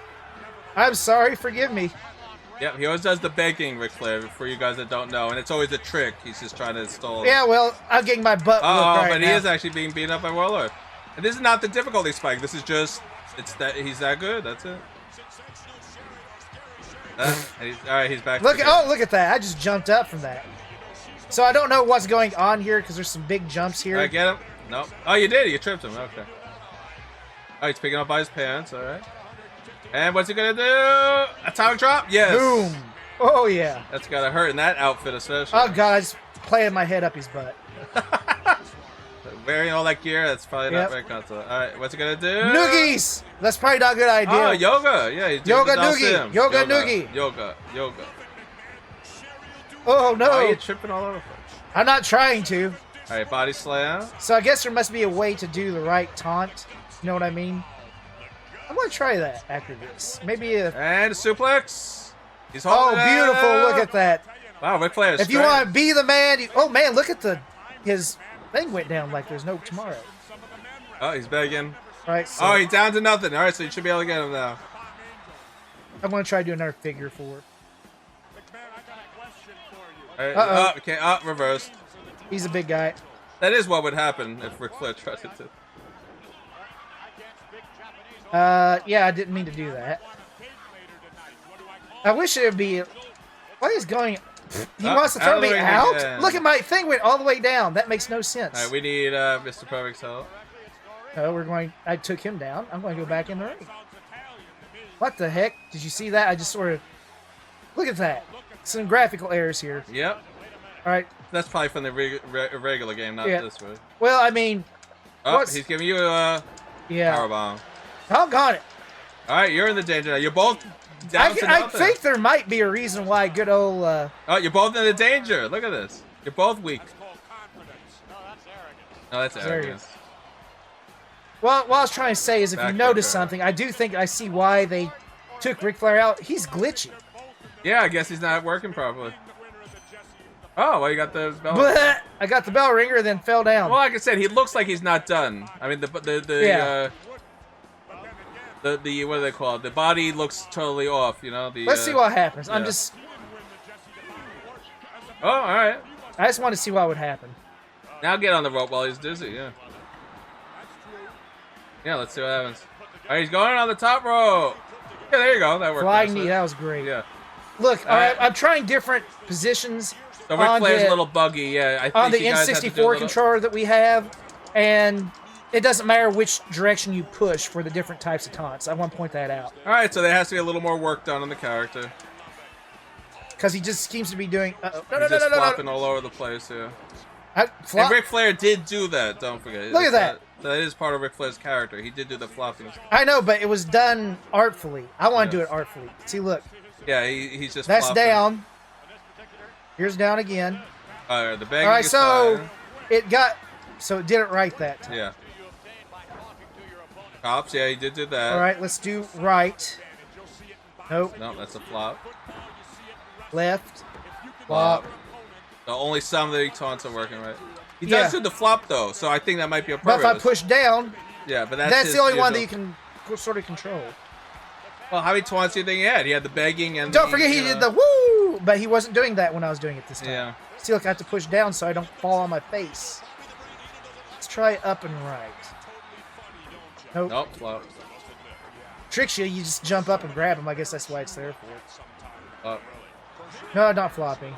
I'm sorry. Forgive me. Yep, he always does the begging, Ric Flair, for you guys that don't know. And it's always a trick. He's just trying to stall. Yeah, well, I'm getting my butt whooped right but now. he is actually being beaten up by Warlord. And this is not the difficulty spike. This is just, he's that good. That's it. All right, he's back. Look at that. I just jumped up from that. So I don't know what's going on here because there's some big jumps here. All right, get him. Nope. Oh, you did. You tripped him. Okay. Oh, he's picking up by his pants. All right. And what's he going to do? Atomic drop? Yes. Boom. Oh, yeah. That's got to hurt in that outfit especially. Oh, God. I just planted my head up his butt. Wearing all that gear, that's probably not very comfortable. All right, what's he going to do? Noogies! That's probably not a good idea. Oh, yoga. Yeah, he's doing yoga the noogie. Yoga noogie. Yoga. Oh, no. Oh, you're tripping all over. I'm not trying to. All right, body slam. So I guess there must be a way to do the right taunt. You know what I mean? I'm going to try that after this. Maybe a... And a suplex. He's holding it beautiful. out. Look at that. Wow, Ric Flair is If you want to be the man... Oh, man, look at his thing went down like there's no tomorrow. Oh, he's begging. Right. So oh, he's down to nothing. All right, so you should be able to get him now. I'm going to try to do another figure 4. All right, okay, reversed. He's a big guy. That is what would happen if Ric Flair tried to. Yeah, I didn't mean to do that. I wish it would be... What is going... He wants to throw me out? Again. Look at my thing went all the way down. That makes no sense. All right, we need Mr. Perfect's help. No, we're going... I took him down. I'm going to go back in the ring. What the heck? Did you see that? I just sort of... Look at that. Some graphical errors here. Yep. All right. That's probably from the regular game, not this way. Well, I mean... Oh, he's giving you a powerbomb. Doggone it. All right, you're in the danger now. You're both down to I nothing. think there might be a reason why good old... Oh, you're both in the danger. Look at this. You're both weak. No, that's arrogance. Well, what I was trying to say is if you notice something, I do think I see why they took Ric Flair out. He's glitchy. Yeah, I guess he's not working properly. Oh, well, you got the bell. I got the bell ringer and then fell down. Well, like I said, he looks like he's not done. I mean, what do they call it? The body looks totally off, you know? Let's see what happens. Yeah. I'm just... Oh, all right. I just want to see what would happen. Now get on the rope while he's dizzy, yeah. Yeah, let's see what happens. All right, he's going on the top rope. Yeah, there you go. That worked. Flying knee, that was great. Yeah. Look, all right, I'm trying different positions. So Ric Flair's a little buggy, yeah. I think on the you guys N64 controller that we have, and it doesn't matter which direction you push for the different types of taunts. I want to point that out. All right, so there has to be a little more work done on the character. Because he just seems to be doing... He's just flopping all over the place, yeah. And Ric Flair did do that, don't forget. Look at that. That is part of Ric Flair's character. He did do the flopping. I know, but it was done artfully. I want to do it artfully. See, look. Yeah, he's just That's flopping. down. Here's down again. The bag. All right, so it got... So it did it right that time. Yeah. Cops, yeah, he did do that. All right, let's do right. Nope. No, that's a flop. Left. Flop. The only some of the taunts are working right. He does do the flop though, so I think that might be a But purpose. if I push down, yeah, but that's the only one that you can sort of control. Well, how many taunts do you think he had? He had the begging and don't forget he did the woo, but he wasn't doing that when I was doing it this time. Yeah. See, look, I have to push down so I don't fall on my face. Let's try up and right. Nope. Nope, flop. Tricks you, you just jump up and grab him. I guess that's why it's there for. Flop. No, not flopping.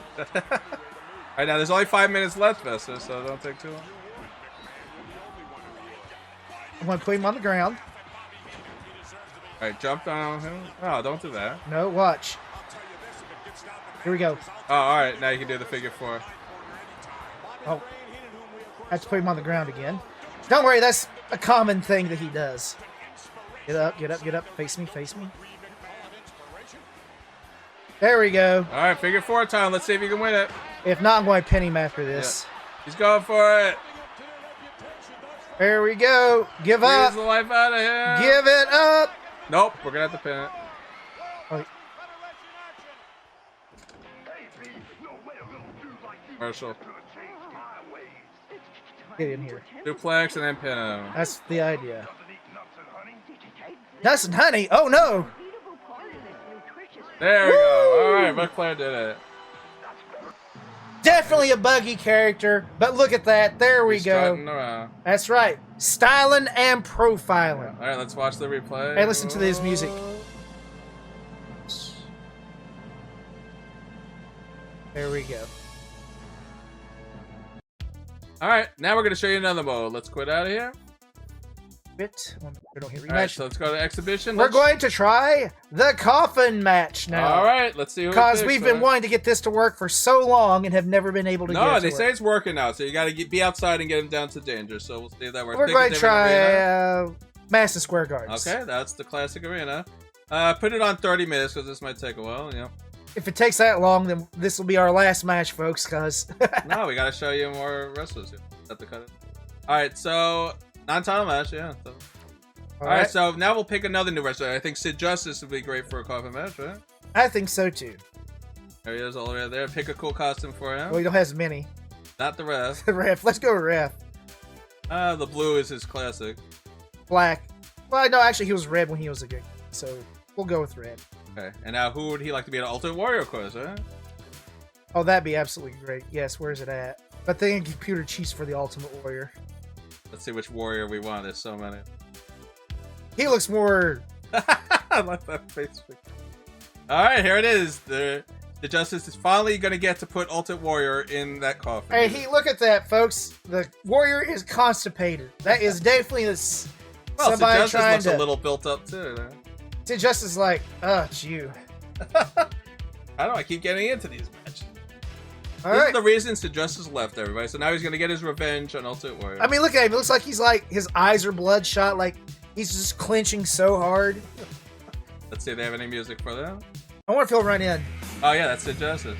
Alright, now there's only 5 minutes left, Vespor, so don't take too long. I'm going to put him on the ground. Alright, jump down on him. Oh, don't do that. No, watch. Here we go. Oh, alright, now you can do the figure 4. Oh. I have to put him on the ground again. Don't worry, that's a common thing that he does. Get up, get up, get up. Face me, face me. There we go. Alright, figure 4 time. Let's see if you can win it. If not, I'm going to pin him after this. Yeah. He's going for it. There we go. Give up. Squeeze the life out of him. Give it up. Nope, we're going to have to pin it. Oh. Commercial. Get in here. Duplex and then pin him. That's the idea. Nuts and honey? Oh, no. There we go. All right, Ric Flair did it. Definitely a buggy character, but look at that. There we go. Around. That's right. Styling and profiling. All right, let's watch the replay. Hey, listen to this music. There we go. All right, now we're going to show you another mode. Let's quit out of here. All right, so let's go to exhibition. We're going to try the Coffin match now. All right, let's see who because we've been wanting to get this to work for so long and have never been able to get it to work. No, they say it's working now, so you got to be outside and get him down to danger. So we'll see if that works. We're going to try Madison Square Gardens. Okay, that's the classic arena. Put it on 30 minutes because this might take a while. Yeah. If it takes that long, then this will be our last match, folks. Because no, we got to show you more wrestlers here. Have to cut it. All right, so non-title match, yeah. So. All right, so now we'll pick another new wrestler. I think Sid Justice would be great for a Coffin match, right? I think so too. There he is all the way there. Pick a cool costume for him. Well, he don't have as many. Not the ref. The ref. Let's go with ref. The blue is his classic. Black. Well, no, actually, he was red when he was a good. So we'll go with red. Okay, and now who would he like to be an Ultimate Warrior, of course, right? Oh, that'd be absolutely great. Yes, where's it at? But they can computer cheats for the Ultimate Warrior. Let's see which warrior we want. There's so many. He looks more... I like that face. Alright, here it is. The Sid Justice is finally gonna get to put Ultimate Warrior in that coffin. Hey, look at that, folks. The warrior is constipated. That is definitely this. Well, Sid somebody Justice trying looks to. a little built up too. Sid Justice is like, it's you. I don't know. I keep getting into these matches. All This right. is the reason Sid Justice left, everybody. So now he's gonna get his revenge on Ultimate Warrior. I mean, look at him. It looks like he's like his eyes are bloodshot. Like he's just clenching so hard. Let's see if they have any music for that. I wonder if he'll run in. Oh yeah, that's Sid Justice.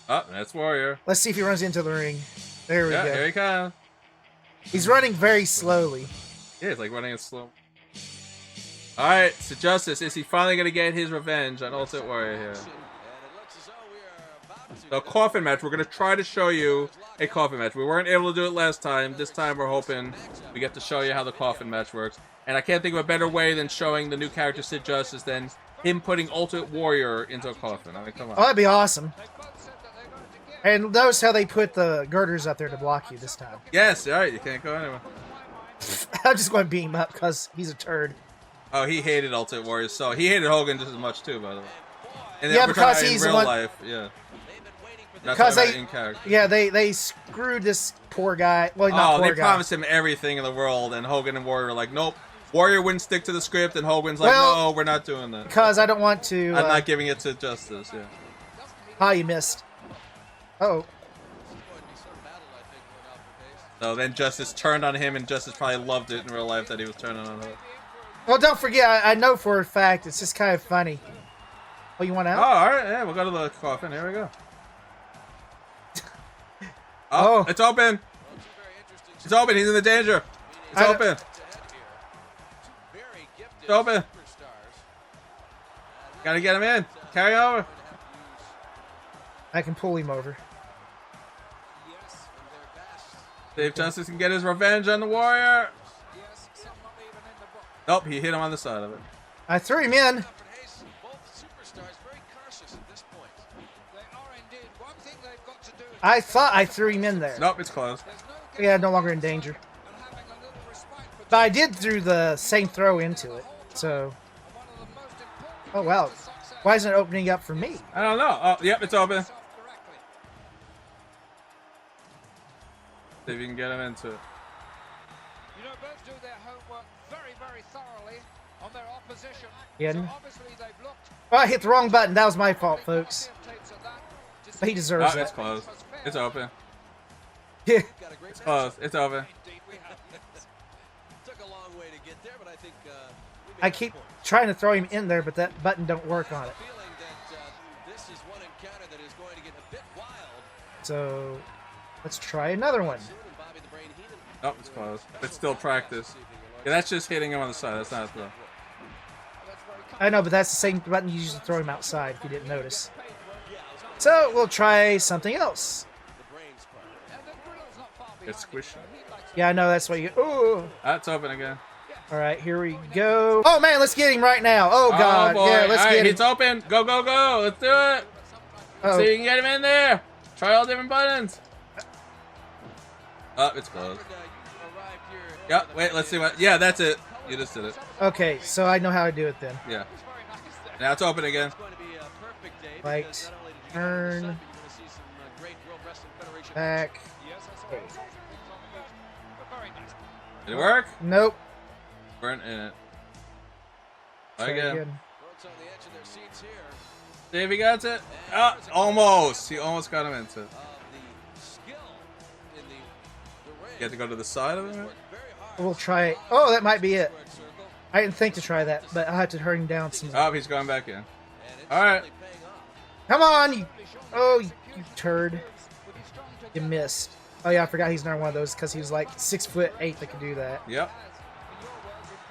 Oh, that's Warrior. Let's see if he runs into the ring. There we Yeah, go. here he comes. He's running very slowly. Yeah, it's like running it slow. Alright, Sid Justice, is he finally gonna get his revenge on Ultimate Warrior here? The coffin match, we're gonna try to show you a coffin match. We weren't able to do it last time. This time we're hoping we get to show you how the coffin match works. And I can't think of a better way than showing the new character Sid Justice than him putting Ultimate Warrior into a coffin. I mean, come on. Oh, that'd be awesome. And notice how they put the girders up there to block you this time. Yes, alright, you can't go anywhere. I'm just going to beat him up because he's a turd. Oh, he hated Ultimate Warrior, so he hated Hogan just as much too, by the way. And Yeah, we're because talking he's in the real one- life, yeah. Not Because talking they, about in character. yeah, they screwed this poor guy. Well, not Oh, poor they guy. promised him everything in the world, and Hogan and Warrior were like, nope. Warrior wouldn't stick to the script, and Hogan's like, Well, no, we're not doing that. Because I don't want to. I'm not giving it to Justice, yeah. Oh, you missed. Oh, So then Justice turned on him, and Justice probably loved it in real life that he was turning on her. well, don't forget. I know for a fact it's just kind of funny. Oh, you want Oh, out? alright, yeah, we'll go to the coffin. Here we go. Oh. It's open. It's open. He's in the danger. It's I- open. It's open. Gotta get him in. Carry over. I can pull him over. See if Justice can get his revenge on the Warrior. Nope, he hit him on the side of it. I threw him in. I thought I threw him in there. Nope, it's closed. Yeah, no longer in danger. But I did throw the same throw into it, so. Oh wow, why isn't it opening up for me? I don't know. Oh, yep, it's open. See if you can get him into it. You know, both do their homework very, very thoroughly on their opposition. Yeah. So obviously they've looked Oh, I hit the wrong button. That was my fault, folks. tapes of that. But he deserves Oh, it's it. closed. It's open. Yeah. It's closed. It's open. Took a long way to get there, but I think I keep trying to throw him in there, but that button don't work on it. feeling that this is one encounter that is going to get a bit wild. So let's try another one. Soon, and Bobby the Brain Heenan Oh, it's closed. It's still practice. Yeah, that's just hitting him on the side. That's not a throw. I know, but that's the same button you use to throw him outside, if you didn't notice. So we'll try something else. It's squishing. Yeah, I know, that's why you. Oh, Ah, it's open again. all right, here we go. Oh man, let's get him right now. Oh god, boy. yeah, let's All right, get him. it's open. Go, go, go. Let's do it. Oh, See if you can get him in there. Try all different buttons. Oh, it's closed. arrived here. Yep, wait, let's see what. Yeah, that's it. You just did it. okay, so I know how to do it then. Yeah. Now it's open again. It's going to be a perfect day. Right, because, not only did you turn, you're going to see some great World Wrestling Federation back. Okay. Did it work? Nope. Burnt in it. Try Try again. again. Folks on the edge of their seats here. See if he got it. Oh, almost. He almost got him into it. The skill in the ring. You have to go to the side of it. Worked very hard. We'll try it. Oh, that might be it. Squared circle, I didn't think to try that, but I'll have to hurry him down some. Oh, he's going back in. and it's All right. really paying off. Come on, you. Oh, you turd. You missed. Oh yeah, I forgot he's not one of those because he was like 6'8" that could do that. Yep.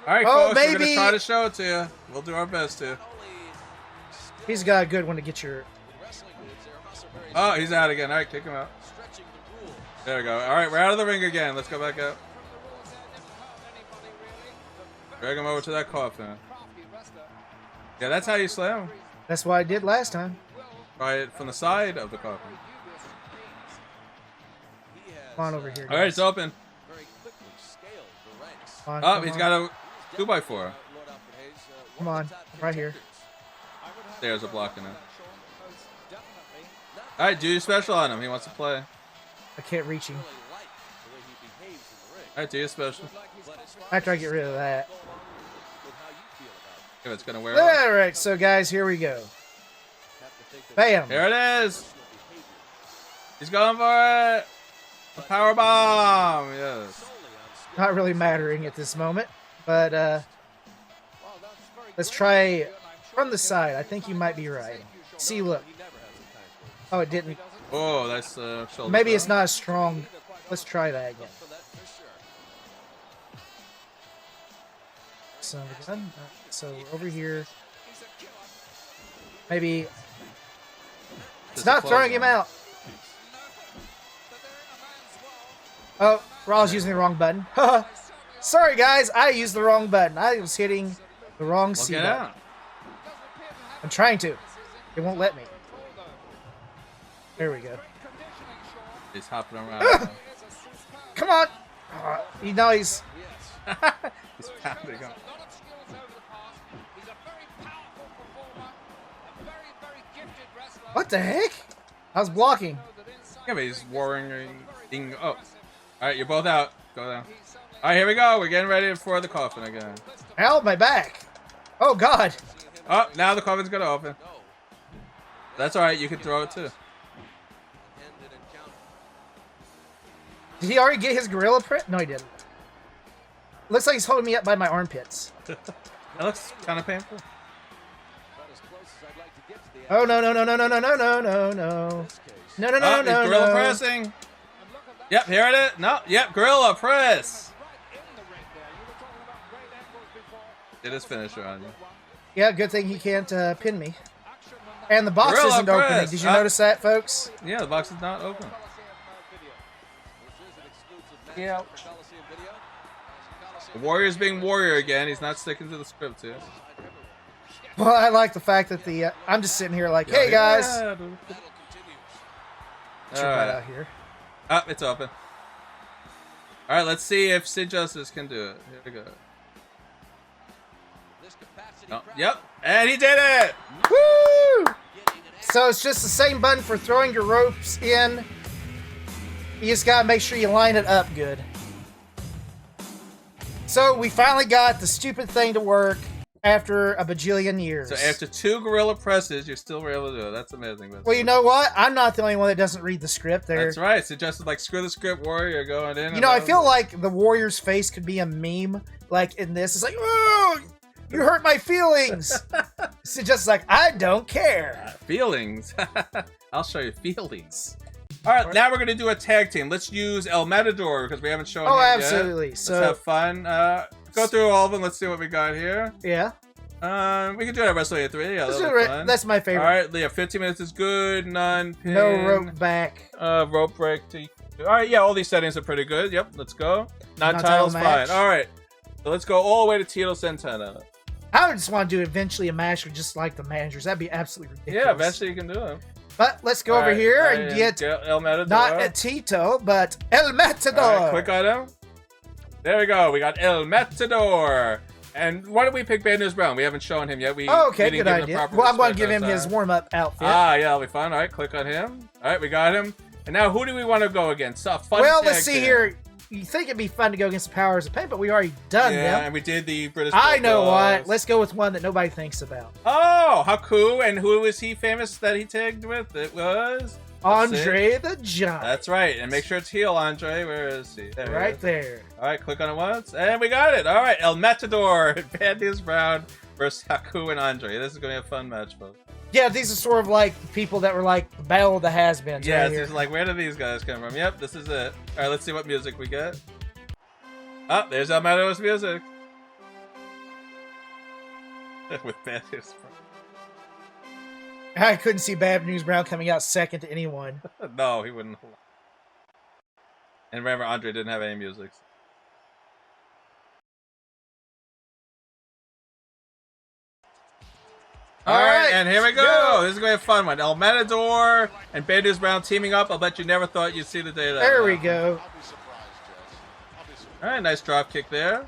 All right, Oh, folks. We're maybe- gonna try to show it to you. We'll do our best to. He's got a good one to get your. Wrestling moves there also very Oh, he's out again. All right, kick him out. stretching the rules. There we go. All right, we're out of the ring again. Let's go back out. Drag him over to that coffin. Yeah, that's how you slam him. That's what I did last time. Try it from the side of the coffin. He has Come on over here. All right, it's open. very quickly scaled the ranks Come on, Oh, come he's on. got a 2x4. Come on, right here. There's a block in it. Alright, do your special on him. He wants to play. I can't reach him. Alright, do your special. After I get rid of that. If it's gonna wear off. Alright, so guys, here we go. Bam! Here it is! He's going for it! A power bomb! Yes. Not really mattering at this moment, but let's try from the side. I think you might be right. See, look. Oh, it didn't. Oh, that's shoulder. Maybe it's not as strong. Let's try that again. Son of a gun. So over here. Maybe. It's not throwing him out. Oh, Raw's using the wrong button. Sorry, guys. I used the wrong button. I was hitting the wrong C Look button. out. I'm trying to. It won't let me. There we go. He's hopping around. Come on. You know he's. He's pounding him. What the heck? I was blocking. Yeah, but he's warring. Oh. Alright, you're both out. Go down. Alright, here we go. We're getting ready for the coffin again. Ow, my back. Oh, God. Oh, now the coffin's gonna open. That's alright, you can throw it too. Did he already get his gorilla print? No, he didn't. Looks like he's holding me up by my armpits. That looks kind of painful. Oh, no, no, no, no, no, no, no, no, no, no. No, no, no, Oh, no, he's gorilla no. pressing. Yep, here it is. No, yep, gorilla press. It is finisher on you. Yeah, good thing he can't pin me. And the box Gorilla isn't opening. press. Did you notice that, folks? Yeah, the box is not open. Yeah. The Warrior's being Warrior again. He's not sticking to the script here. Well, I like the fact that the I'm just sitting here like, hey guys, Yeah. check that out here. Oh, it's open. All right, let's see if Sid Justice can do it. Here we go. Oh, yep, and he did it! Woo! So it's just the same button for throwing your ropes in. You just gotta make sure you line it up good. So we finally got the stupid thing to work after a bajillion years. So after 2 gorilla presses, you're still able to do it. That's amazing. Well, you know what? I'm not the only one that doesn't read the script there. That's right. Sid Justice, like, screw the script, Warrior, going in. You know, I feel like the Warrior's face could be a meme. Like in this, it's like, oh, you hurt my feelings. Sid Justice like, I don't care. Feelings. I'll show you feelings. All right, now we're going to do a tag team. Let's use El Matador because we haven't shown him absolutely. yet. So let's have fun. Go through all of them. Let's see what we got here. yeah. We can do it at WrestleMania 3. Yeah, Let's that'll do be it. fun. That's my favorite. All right, yeah, 15 minutes is good. None. Pin. No rope back. Rope break. All right, yeah, all these settings are pretty good. Yep, let's go. Non-title Non-title's match. fine. All right, so let's go all the way to Tito Santana. I would just want to do eventually a match with just like the managers. That'd be absolutely ridiculous. Yeah, eventually you can do it. But let's go over here and get El Matador. not a Tito, but El Matador. All right, quick item. There we go. We got El Matador. And why don't we pick Bad News Brown? We haven't shown him yet. We okay, didn't good give him the idea. proper Well, I'm going to respect give him that his time. warm-up outfit. Ah, yeah, that'll be fun. All right, click on him. All right, we got him. And now who do we want to go against? A fun Well, tag let's see team. here. You think it'd be fun to go against the Powers of Pain, but we already done Yeah, them. and we did the British I know Bulldogs. what. Let's go with one that nobody thinks about. Oh, how cool. And who was he famous that he tagged with? It was... Andre the Giant. That's right. And make sure it's heel, Andre. Where is he? There he right is. there. All right, click on it once. And we got it. All right, El Matador. Bad News Brown versus Haku and Andre. This is going to be a fun match, folks. Yeah, these are sort of like the people that were like the Battle of the Has-Beens. Yeah, right it's here. just like, where do these guys come from? Yep, this is it. All right, let's see what music we get. Oh, there's El Matador's music. With Bad News I couldn't see Bad News Brown coming out second to anyone. Brown. No, he wouldn't. And remember, Andre didn't have any music. All right, and here we go. This is going to be a fun one. El Matador and Bad News Brown teaming up. I'll bet you never thought you'd see the day of that. There we go. All right, nice drop kick there.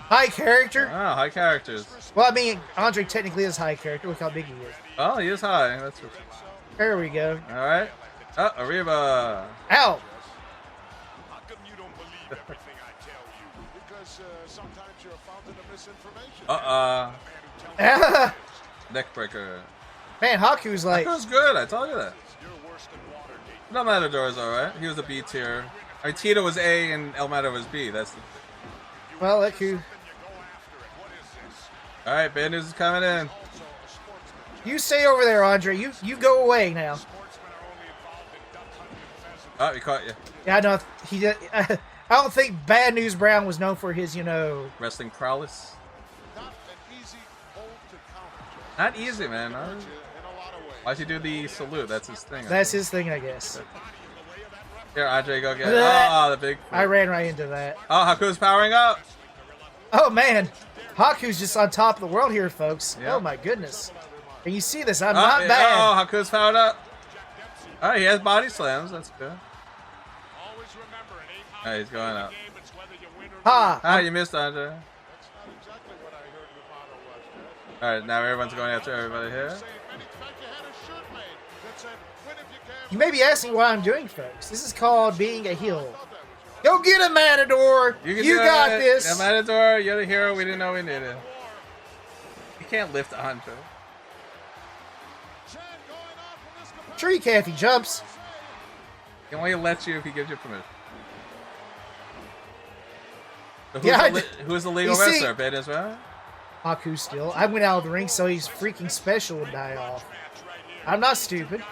High character? Oh, high characters. Well, I mean, Andre technically is high character. Look how big he is. Oh, he is high. That's what... There we go. All right. Oh, Arriba. Ow! How come you don't believe everything I tell you? Because sometimes you're a fountain of misinformation. Neck breaker. Man, Haku's like... That was good. I told you that. No, Matador's alright. He was a B tier. I mean, Tito was A and El Matador was B. That's the... Well, look who... Alright, bad news is coming in. You stay over there, Andre. You go away now. Oh, he caught you. Yeah, I know. He did... I don't think Bad News Brown was known for his, you know... Wrestling prowess. Not an easy hold to counter. Not easy, man. Why'd you do the salute? That's his thing. That's his thing, I guess. Here, Andre, go get it. Oh, the big... I ran right into that. Oh, Haku's powering up. Oh, man. Haku's just on top of the world here, folks. Yeah. Oh, my goodness. And you see this. I'm not yeah. bad. Oh, Haku's powered up. Oh, he has body slams. That's good. Oh, he's going up. Ha! Ah, you missed, Andre. Alright, now everyone's going after everybody here. You may be asking what I'm doing, folks. This is called being a heel. Go get him, Matador! You got this! Yeah, Matador, you're the hero we didn't know we needed. You can't lift Andre. Sure you can if he jumps. He only lets you if he gives you permission. So who's the legal wrestler? Ben as well? Haku still. I went out of the ring so he's freaking special and die off. I'm not stupid.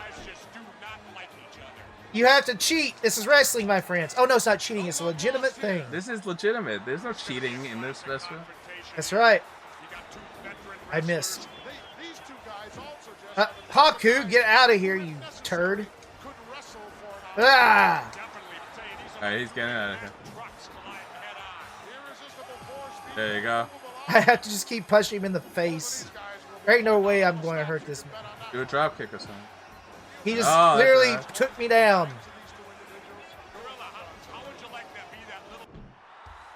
You have to cheat. This is wrestling, my friends. Oh, no, it's not cheating. It's a legitimate thing. This is legitimate. There's no cheating in this Vespor. That's right. I missed. Haku, get out of here, you turd. Ah! Alright, he's getting out of here. There you go. I have to just keep punching him in the face. There ain't no way I'm going to hurt this man. Do a drop kick or something. He just literally took me down.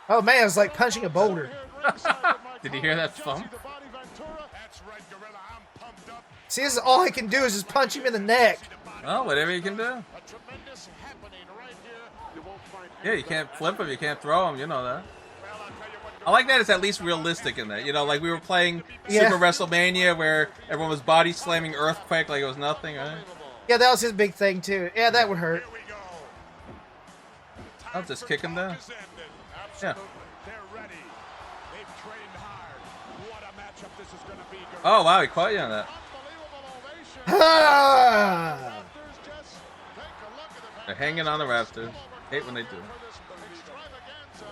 Oh man, it was like punching a boulder. Did you hear that thump? See, this is all I can do is just punch him in the neck. Well, whatever you can do. Yeah, you can't flip him, you can't throw him, you know that. I like that it's at least realistic in that. You know, like we were playing Super WrestleMania where everyone was body slamming Earthquake like it was nothing, right? Yeah, that was his big thing too. Yeah, that would hurt. I'll just kick him down. Yeah. Oh, wow, he caught you on that. Ah! They're hanging on the rafters. Hate when they do.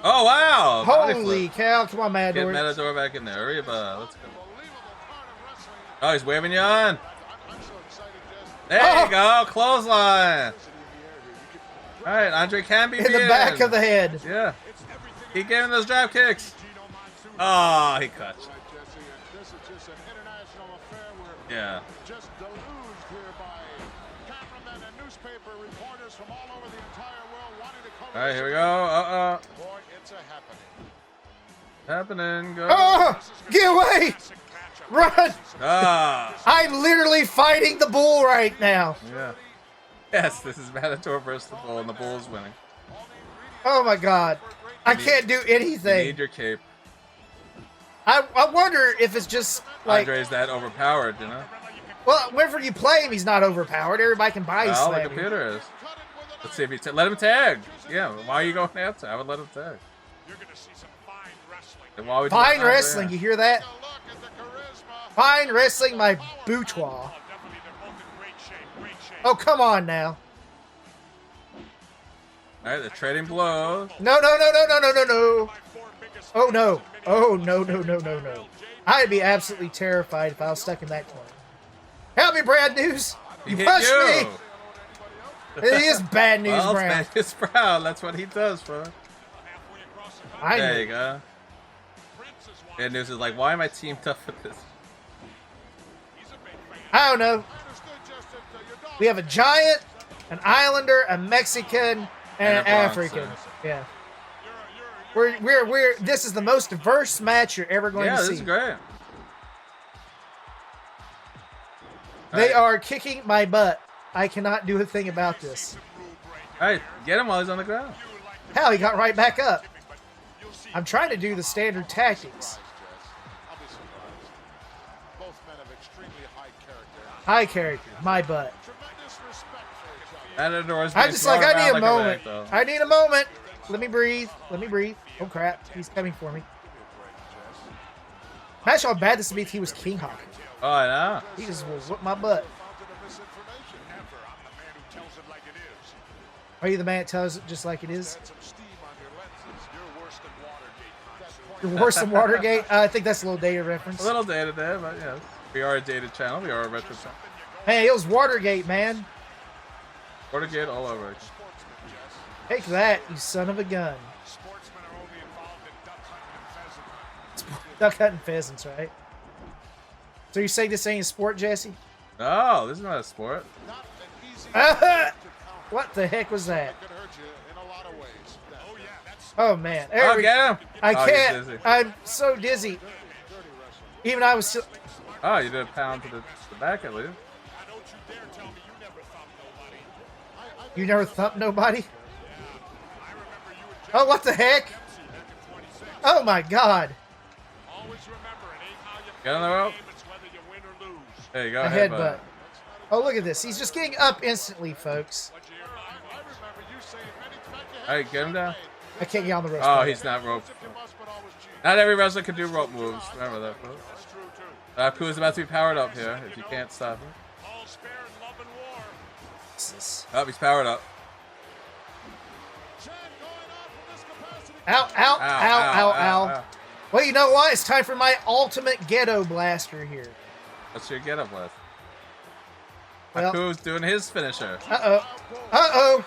Oh, wow! Holy cow. Come on, Matador. Get Matador back in there. Arriba. Let's go. Oh, he's waving you on. There you go. Clothesline. All right, Andre can be in the back of the head. Yeah. He gave him those drop kicks. Oh, he cut. Yeah. All right, here we go. Happening. Go. Oh, get away! Run! Ah. I'm literally fighting the bull right now. Yeah. Yes, this is Matador versus the bull, and the bull is winning. Oh my god. I can't do anything. You need your cape. I wonder if it's just like... Andre's that overpowered, you know? Well, whenever you play him, he's not overpowered. Everybody can buy Well, the slam. computer is. Let's see if he... let him tag. Yeah, why are you going after? I would let him tag. And why would you Fine wrestling, you hear that? Fine wrestling, my boutoir. Oh, come on now. Alright, they're trading blows. No, no, no, no, no, no, no, no. Oh, no. Oh, no, no, no, no, no. I'd be absolutely terrified if I was stuck in that corner. Help me, Brad News. You pushed me. It is Bad News, well, Brown. Bad News Brown. That's what he does, bro. There you go. Bad News is like, why am I teamed up with this? I don't know. We have a giant, an islander, a Mexican, and an African. Yeah. This is the most diverse match you're ever going to see. Yeah, this is great. They are kicking my butt. I cannot do a thing about this. All right, get him while he's on the ground. Hell, he got right back up. I'm trying to do the standard tactics. High character, my butt. Matador's I'm being just like, thrown I need around a like moment. rag doll. I need a moment. Let me breathe. Let me breathe. Oh crap, he's coming for me. Imagine how bad this would be if he was King Hockey. Oh, I know. He just will whip my butt. Are you the man that tells it just like it is? You're worse than Watergate? I think that's a little dated reference. A little dated there, but yeah. We are a dated channel. We are a retro channel. Hey, it was Watergate, man. Watergate all over. Take that, you son of a gun. Duck hunting pheasants, right? So you say this ain't a sport, Jesse? No, this is not a sport. What the heck was that? Oh man! There Oh, get him! I Oh, can't. he's dizzy. I'm so dizzy. Even I was still. Oh, you did a pound to the back at least. You never thumped nobody? Oh, what the heck? Oh my God! Get on the rope. There you go. A Headbutt. headbutt. Oh, look at this. He's just getting up instantly, folks. All right, get him down. I can't get on the rope. Oh, he's not rope. Not every wrestler can do rope moves. Remember that, folks. Aku's about to be powered up here. If you can't stop him. Oh, he's powered up. Ow, ow, ow, ow. Well, you know what? It's time for my ultimate ghetto blaster here. What's your get up left? Well, Aku's doing his finisher. uh-oh. Uh-oh.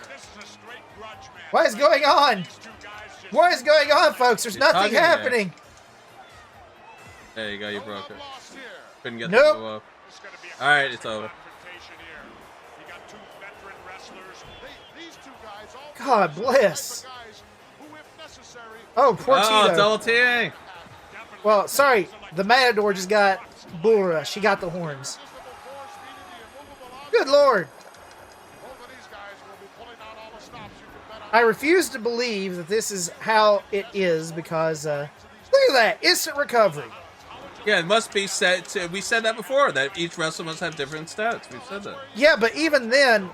What is going on? What is going on, folks? There's nothing hugging you. happening. There you go, you broke it. Couldn't get Nope. the blow up. Alright, it's over. God bless. Oh, poor Oh, Tito. double T! Well, sorry. The Matador just got bull rush. She got the horns. Good Lord. I refuse to believe that this is how it is because, look at that. Instant recovery. Yeah, it must be set to, we said that before, that each wrestler must have different stats. We've said that. Yeah, but even then,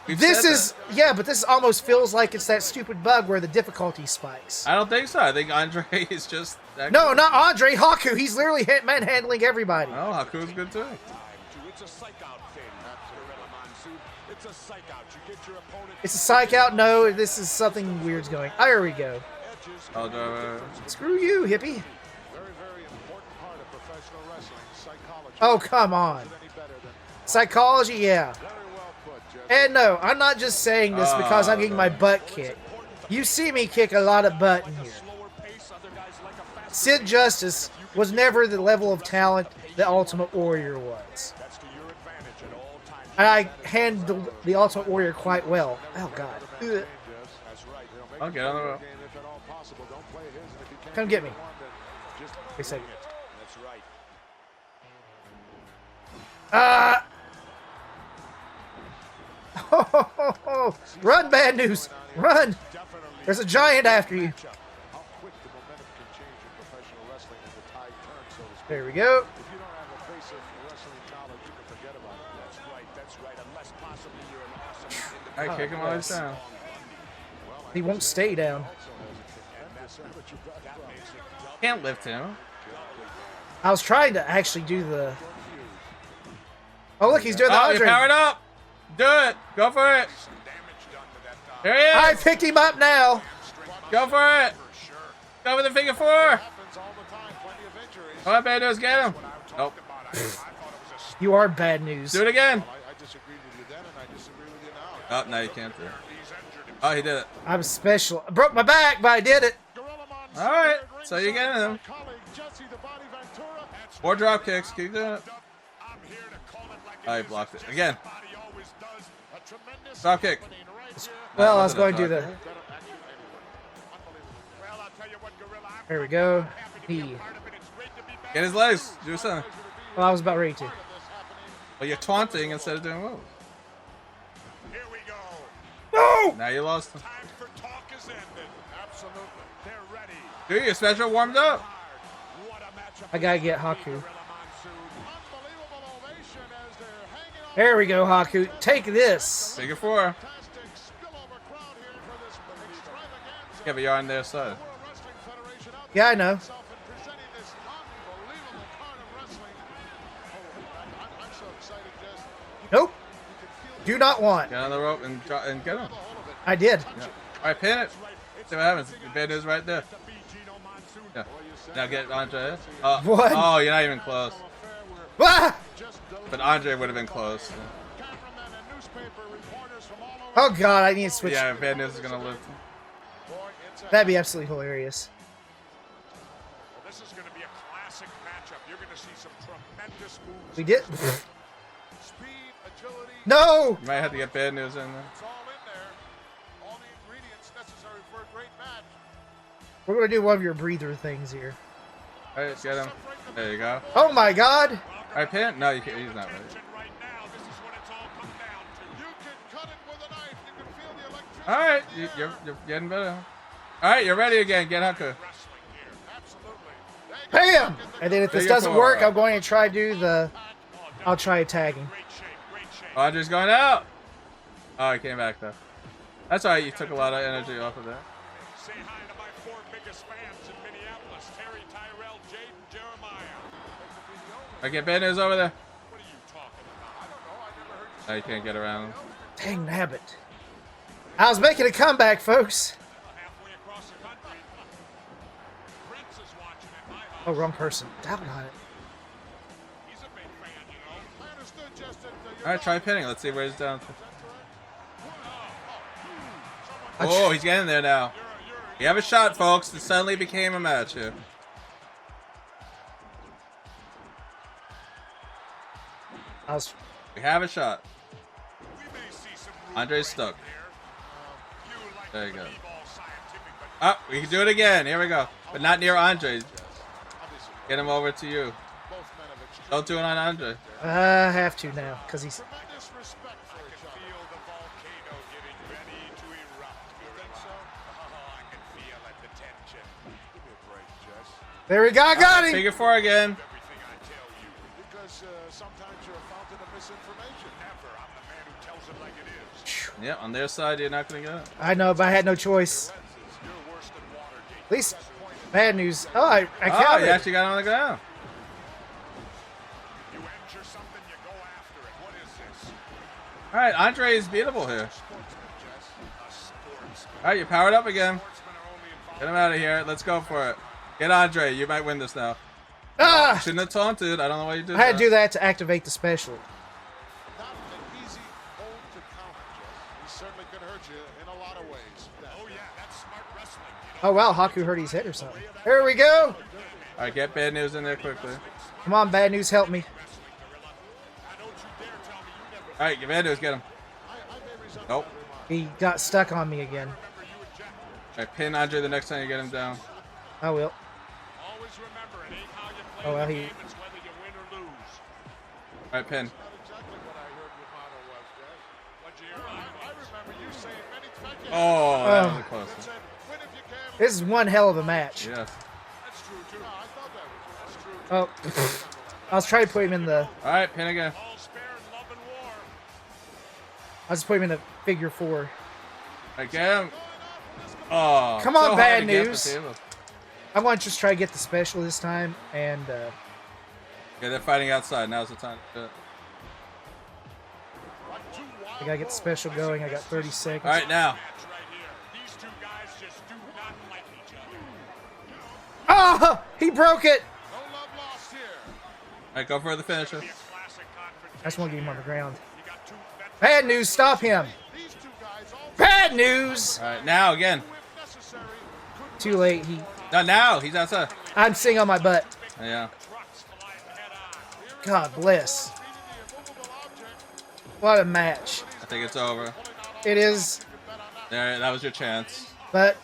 We've this said is, that. yeah, but this almost feels like it's that stupid bug where the difficulty spikes. I don't think so. I think Andre is just... that No, good. not Andre. Haku. He's literally manhandling everybody. Oh, Haku's good too. It's a psych out thing. It's a psych out. You get your opponent. It's a psych out. No, this is something weird's going. Oh, here we go. Oh, no, Screw you, hippie. Very, very important part of professional wrestling, psychology. Oh, come on. Psychology, yeah. Very well put, Jesse. And no, I'm not just saying this because I'm getting my butt kicked. You see me kick a lot of butt in here. Sid Justice was never the level of talent the Ultimate Warrior was. And I handled the Ultimate Warrior quite well. Oh, God. Ugh. I'll get on the rope. Come get me. Wait a second. Run, Bad News! Run! There's a giant after you. There we go. Alright, kick him while he's down. He won't stay down. Can't lift him. I was trying to actually do the... Oh, look, he's doing the Oh, you're Andre. powered up! Do it! Go for it! There he is! I picked him up now. Go for it! Go for the figure four! Come on, Bad News, get him! Nope. You are Bad News. Do it again! I disagree with you then, and I disagree with you now. Oh, no, you can't do it. Oh, he did it. I'm special. I broke my back, but I did it. Alright, so you're getting him. More drop kicks, keep doing it. Oh, he blocked it. Again. Drop kick. Well, I was going to do the... There we go. Knee. Get his legs. Do something. Well, I was about ready to. Well, you're taunting instead of doing moves. Here we go. No! Now you lost him. Time for talk is ended. Absolutely. They're ready. Dude, your special warmed up. What a matchup. I gotta get Haku. Unbelievable ovation as they're hanging on. There we go, Haku. Take this. Figure 4. Fantastic spillover crowd here for this extravaganza. Yeah, but you're on their side. World Wrestling Federation out Yeah, I know. itself in presenting this unbelievable card of wrestling. Oh, I'm so excited, Jess. Nope. Do not want. Get on the rope and get him. I did. Yeah. All right, pin it. See what happens. The bad news right there. Yeah. Now get Andre. What? Oh, you're not even close. Ah! But Andre would have been close. Cameramen and newspaper reporters from all over. Oh god, I need to switch. Yeah, bad news is gonna live. Boy, it's a That'd be absolutely hilarious. Well, this is going to be a classic matchup. You're going to see some tremendous moves. We did. Speed, agility. No! You might have to get bad news in there. It's all in there. All the ingredients necessary for a great match. We're gonna do one of your breather things here. All right, get him. There you go. Oh my god! All right, pin. No, you can't. He's not ready. Right now, this is what it's all come down to. You can cut it with a knife. You can feel the electricity. All right, you're getting better. All right, you're ready again. Get Haku. Wrestling here. Absolutely. Bam! And then if this Figure doesn't 4. work, I'm going to try to do the... I'll try tagging. Great shape. Great shape. Andre's going out. Oh, he came back though. That's all right. You took a lot of energy off of that. Say hi to my 4 biggest fans in Minneapolis. Terry, Tyrell, Jaden, Jeremiah. All right, get bad news over there. What are you talking about? I don't know. I never heard you No, you can't get around him. Dang nabbit. I was making a comeback, folks. halfway across the country. Prince is watching at my house. Oh, wrong person. Down on it. He's a big fan, you know. I understood just that All right, try pinning. Let's see where he's down to. I Oh, he's getting there now. You have a shot, folks. It suddenly became a match here. I was... We have a shot. we may see some Andre's stuck. you like There you go. all scientific, but Oh, we can do it again. Here we go. But not near Andre. obviously Get him over to you. both men have extreme Don't do it on Andre. I have to now, because he's... tremendous respect for each other. Feel the volcano getting ready to erupt. You think so? Oh, I can feel it, the tension. Give me a break, Jess. There we go. I got him! Figure 4 again. Everything I tell you. Because sometimes you're a fountain of misinformation. Never. I'm the man who tells it like it is. Yeah, on their side, you're not going to get it. I know, but I had no choice. You're worse than Watergate. At least, bad news. Oh, I Oh, counted. you actually got him on the ground. You injure something, you go after it. What is this? All right, Andre is beatable here. Sportsman, Jess. A sportsman. All right, you powered up again. Sportsmen are only involved. Get him out of here. Let's go for it. Get Andre. You might win this now. Ah! Shouldn't have taunted. I don't know why you did I had to do that to activate the special. Not an easy hold to counter, Jess. He certainly could hurt you in a lot of ways. Oh, yeah, that's smart wrestling. Oh, wow. Haku hurt his head or something. There we go. All right, get bad news in there quickly. Come on, bad news. Help me. All right, get bad news. Get him. Nope. He got stuck on me again. All right, pin Andre the next time you get him down. I will. Always remember, it ain't how you play Oh, well, the he... game, it's whether you win or lose. All right, pin. Not exactly what I heard your motto was, Jess. What'd you hear? I remember you saying many times. Oh, that was a close one. Said, win if you can. This is one hell of a match. Yes. That's true, too. No, I thought that was That's true. Oh, I was trying to put him in the... All right, pin again. All spare in love and war. I was just putting him in the figure 4. All right, get him. Oh, Come on, so hard bad to get news. the table. I want to just try to get the special this time, and Yeah, they're fighting outside. Now's the time to do it. I gotta get the special going. I got 30 seconds. All right, now. Match right here. These two guys just do not like each other. Ah! He broke it! No love lost here. All right, go for the finisher. Be a classic confrontation. I just want to get him on the ground. You got two veterans. Bad news, stop him! These two guys all Bad news! All right, now again. if necessary could Too late. No, now he's outside. I'm sitting on my butt. Yeah. trucks flying head on. God bless. Beating the immovable object. What a match. I think it's over. It is, There, that was your chance. but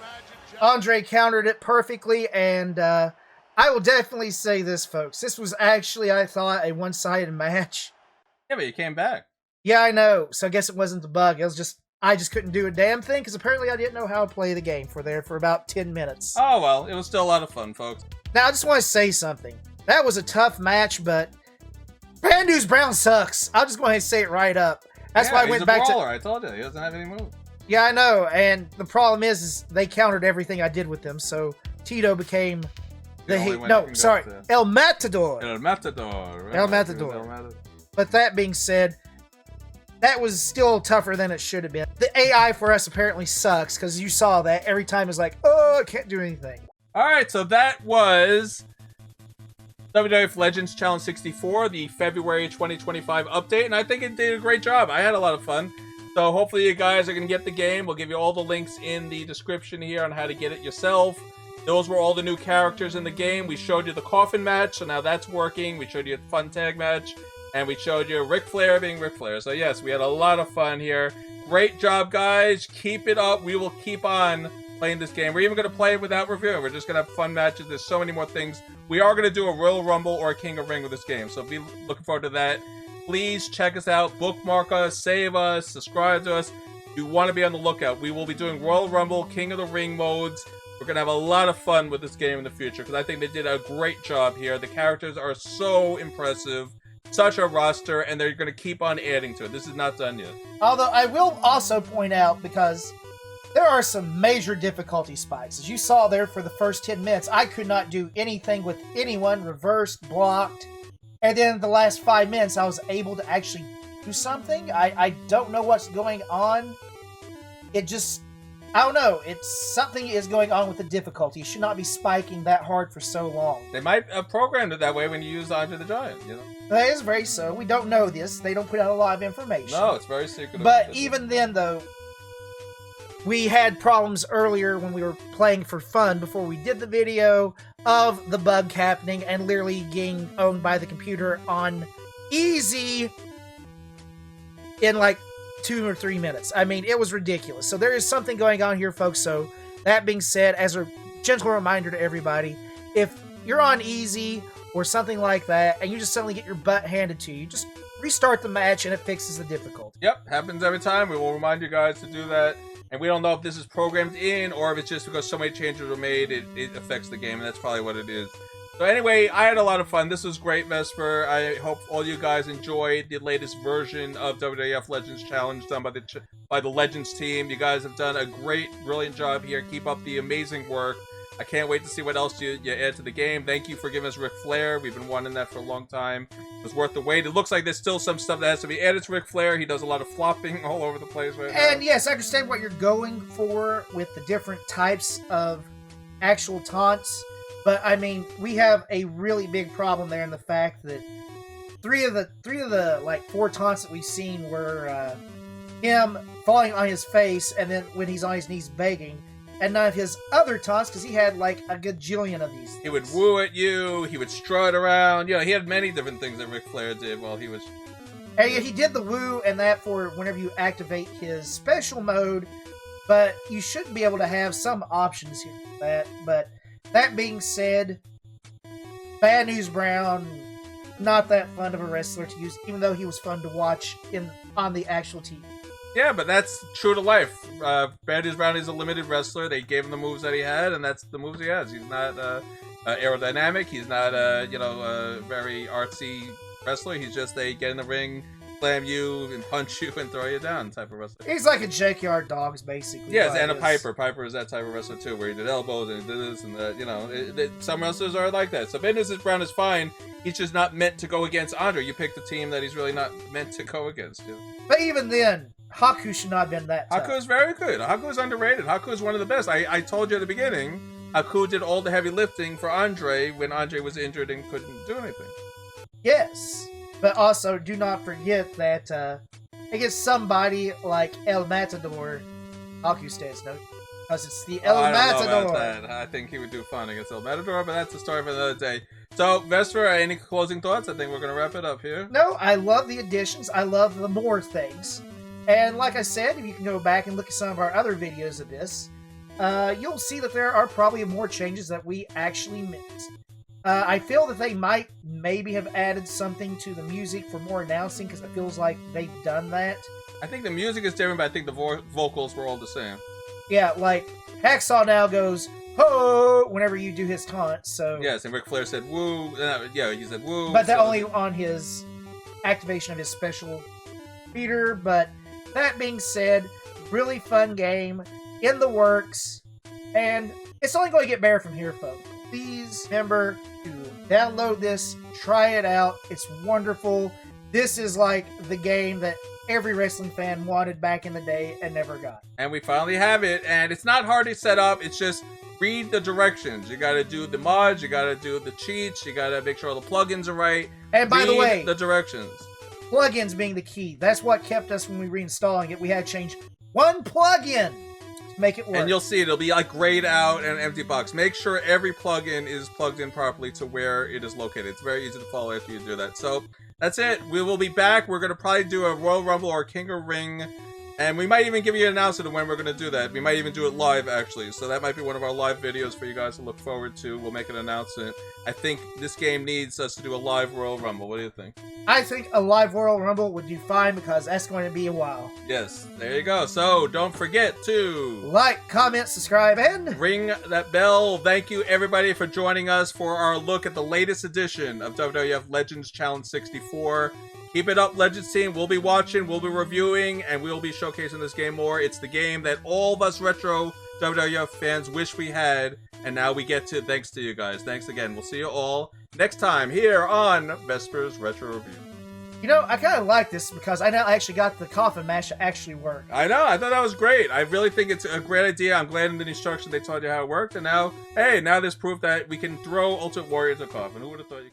Andre countered it perfectly, and I will definitely say this, folks. This was actually, I thought, a one-sided match. Yeah, but you came back. Yeah, I know. So I guess it wasn't the bug. It was just I just couldn't do a damn thing because apparently I didn't know how to play the game for about 10 minutes. Oh, well, it was still a lot of fun, folks. Now, I just want to say something. That was a tough match, but Bad News Brown sucks. I'll just go ahead and say it right up. That's why I went back brawler, I told you, he doesn't have any moves. Yeah, I know, and the problem is they countered everything I did with them, so Tito became El Matador. El Matador, right? El Matador. But that being said, that was still tougher than it should have been. The AI for us apparently sucks, because you saw that every time it's like, oh, I can't do anything. Alright, so that was WWF Legends Challenge 64, the February 2025 update, and I think it did a great job. I had a lot of fun. So hopefully you guys are going to get the game. We'll give you all the links in the description here on how to get it yourself. Those were all the new characters in the game. We showed you the Coffin match, so now that's working. We showed you a fun tag match, and we showed you Ric Flair being Ric Flair. So yes, we had a lot of fun here. Great job, guys. Keep it up. We will keep on playing this game. We're even going to play it without reviewing. We're just going to have fun matches. There's so many more things. We are going to do a Royal Rumble or a King of Ring with this game, so be looking forward to that. Please check us out, bookmark us, save us, subscribe to us. You want to be on the lookout. We will be doing Royal Rumble, King of the Ring modes. We're going to have a lot of fun with this game in the future because I think they did a great job here. The characters are so impressive, such a roster, and they're going to keep on adding to it. This is not done yet. Although I will also point out, because there are some major difficulty spikes. As you saw there for the first 10 minutes, I could not do anything with anyone, reversed, blocked. And then the last 5 minutes, I was able to actually do something. I don't know what's going on. It just, I don't know. Something is going on with the difficulty. You should not be spiking that hard for so long. They might have programmed it that way when you use Andre the Giant, you know? That is very so. We don't know this. They don't put out a lot of information. No, it's very secretive. But even then, though, we had problems earlier when we were playing for fun before we did the video of the bug happening and literally getting owned by the computer on easy in like 2 or 3 minutes. I mean, it was ridiculous. So there is something going on here, folks. So that being said, as a gentle reminder to everybody, if you're on easy or something like that and you just suddenly get your butt handed to you, just restart the match and it fixes the difficulty. Yep, happens every time. We will remind you guys to do that. And we don't know if this is programmed in or if it's just because so many changes were made, it affects the game, and that's probably what it is. So anyway, I had a lot of fun. This was great, Vespor. I hope all you guys enjoyed the latest version of WWF Legends Challenge done by the Legends team. You guys have done a great, brilliant job here. Keep up the amazing work. I can't wait to see what else you add to the game. Thank you for giving us Ric Flair. We've been wanting that for a long time. It was worth the wait. It looks like there's still some stuff that has to be added to Ric Flair. He does a lot of flopping all over the place right now. And yes, I understand what you're going for with the different types of actual taunts. But I mean, we have a really big problem there in the fact that three of the like 4 taunts that we've seen were him falling on his face and then when he's on his knees begging. And none of his other taunts, because he had like a gajillion of these things. He would woo at you, he would strut around. You know, he had many different things that Ric Flair did while he was... And he did the woo and that for whenever you activate his special mode, but you should be able to have some options here for that. But that being said, Bad News Brown, not that fun of a wrestler to use, even though he was fun to watch on the actual TV. Yeah, but that's true to life. Bad News Brown is a limited wrestler. They gave him the moves that he had, and that's the moves he has. He's not aerodynamic. He's not a very artsy wrestler. He's just a get in the ring, slam you, and punch you, and throw you down type of wrestler. He's like a Junkyard Dogs, basically. Yes, and a Piper. Piper is that type of wrestler, too, where he did elbows and he did this and that. You know, some wrestlers are like that. So Bad News Brown is fine. He's just not meant to go against Andre. You picked a team that he's really not meant to go against. You know? But even then, Haku should not have been that tough. Haku is very good. Haku is underrated. Haku is one of the best. I told you at the beginning, Haku did all the heavy lifting for Andre when Andre was injured and couldn't do anything. Yes, but also do not forget that against somebody like El Matador, Haku stands no, because it's the El Matador. I don't know about that. I think he would do fine against El Matador, but that's a story for another day. So, Vespor, any closing thoughts? I think we're going to wrap it up here. No, I love the additions. I love the more things. And like I said, if you can go back and look at some of our other videos of this, you'll see that there are probably more changes that we actually missed. I feel that they might maybe have added something to the music for more announcing, because it feels like they've done that. I think the music is different, but I think the vocals were all the same. Yeah, like Hacksaw now goes ho whenever you do his taunts. So yes, and Ric Flair said woo. Yeah, he said woo. but that only on his activation of his special feature. But that being said, really fun game in the works, and it's only going to get better from here, folks. Please remember to download this, try it out. It's wonderful. This is like the game that every wrestling fan wanted back in the day and never got. And we finally have it, and it's not hard to set up. It's just read the directions. You gotta do the mods, you gotta do the cheats, you gotta make sure all the plugins are right. And by the way, the directions. Plugins being the key. That's what kept us when we were reinstalling it. We had to change one plugin to make it work. And you'll see it'll be like grayed out and empty box. Make sure every plugin is plugged in properly to where it is located. It's very easy to follow after you do that. So that's it. We will be back. We're going to probably do a Royal Rumble or King of Ring. And we might even give you an announcement of when we're going to do that. We might even do it live, actually. So that might be one of our live videos for you guys to look forward to. We'll make an announcement. I think this game needs us to do a live Royal Rumble. What do you think? I think a live Royal Rumble would do fine, because that's going to be a while. Yes, there you go. So don't forget to like, comment, subscribe, and ring that bell. Thank you, everybody, for joining us for our look at the latest edition of WWF Legends Challenge 64. Keep it up, Legends team. We'll be watching, we'll be reviewing, and we'll be showcasing this game more. It's the game that all of us retro WWF fans wish we had, and now we get to, thanks to you guys. Thanks again. We'll see you all next time here on Vesper's Retro Review. you know, I kind of like this because I now actually got the Coffin match to actually work. I know, I thought that was great. I really think it's a great idea. I'm glad in the instruction they taught you how it worked, and now, hey, now there's proof that we can throw Ultimate Warrior to Coffin. Who would have thought?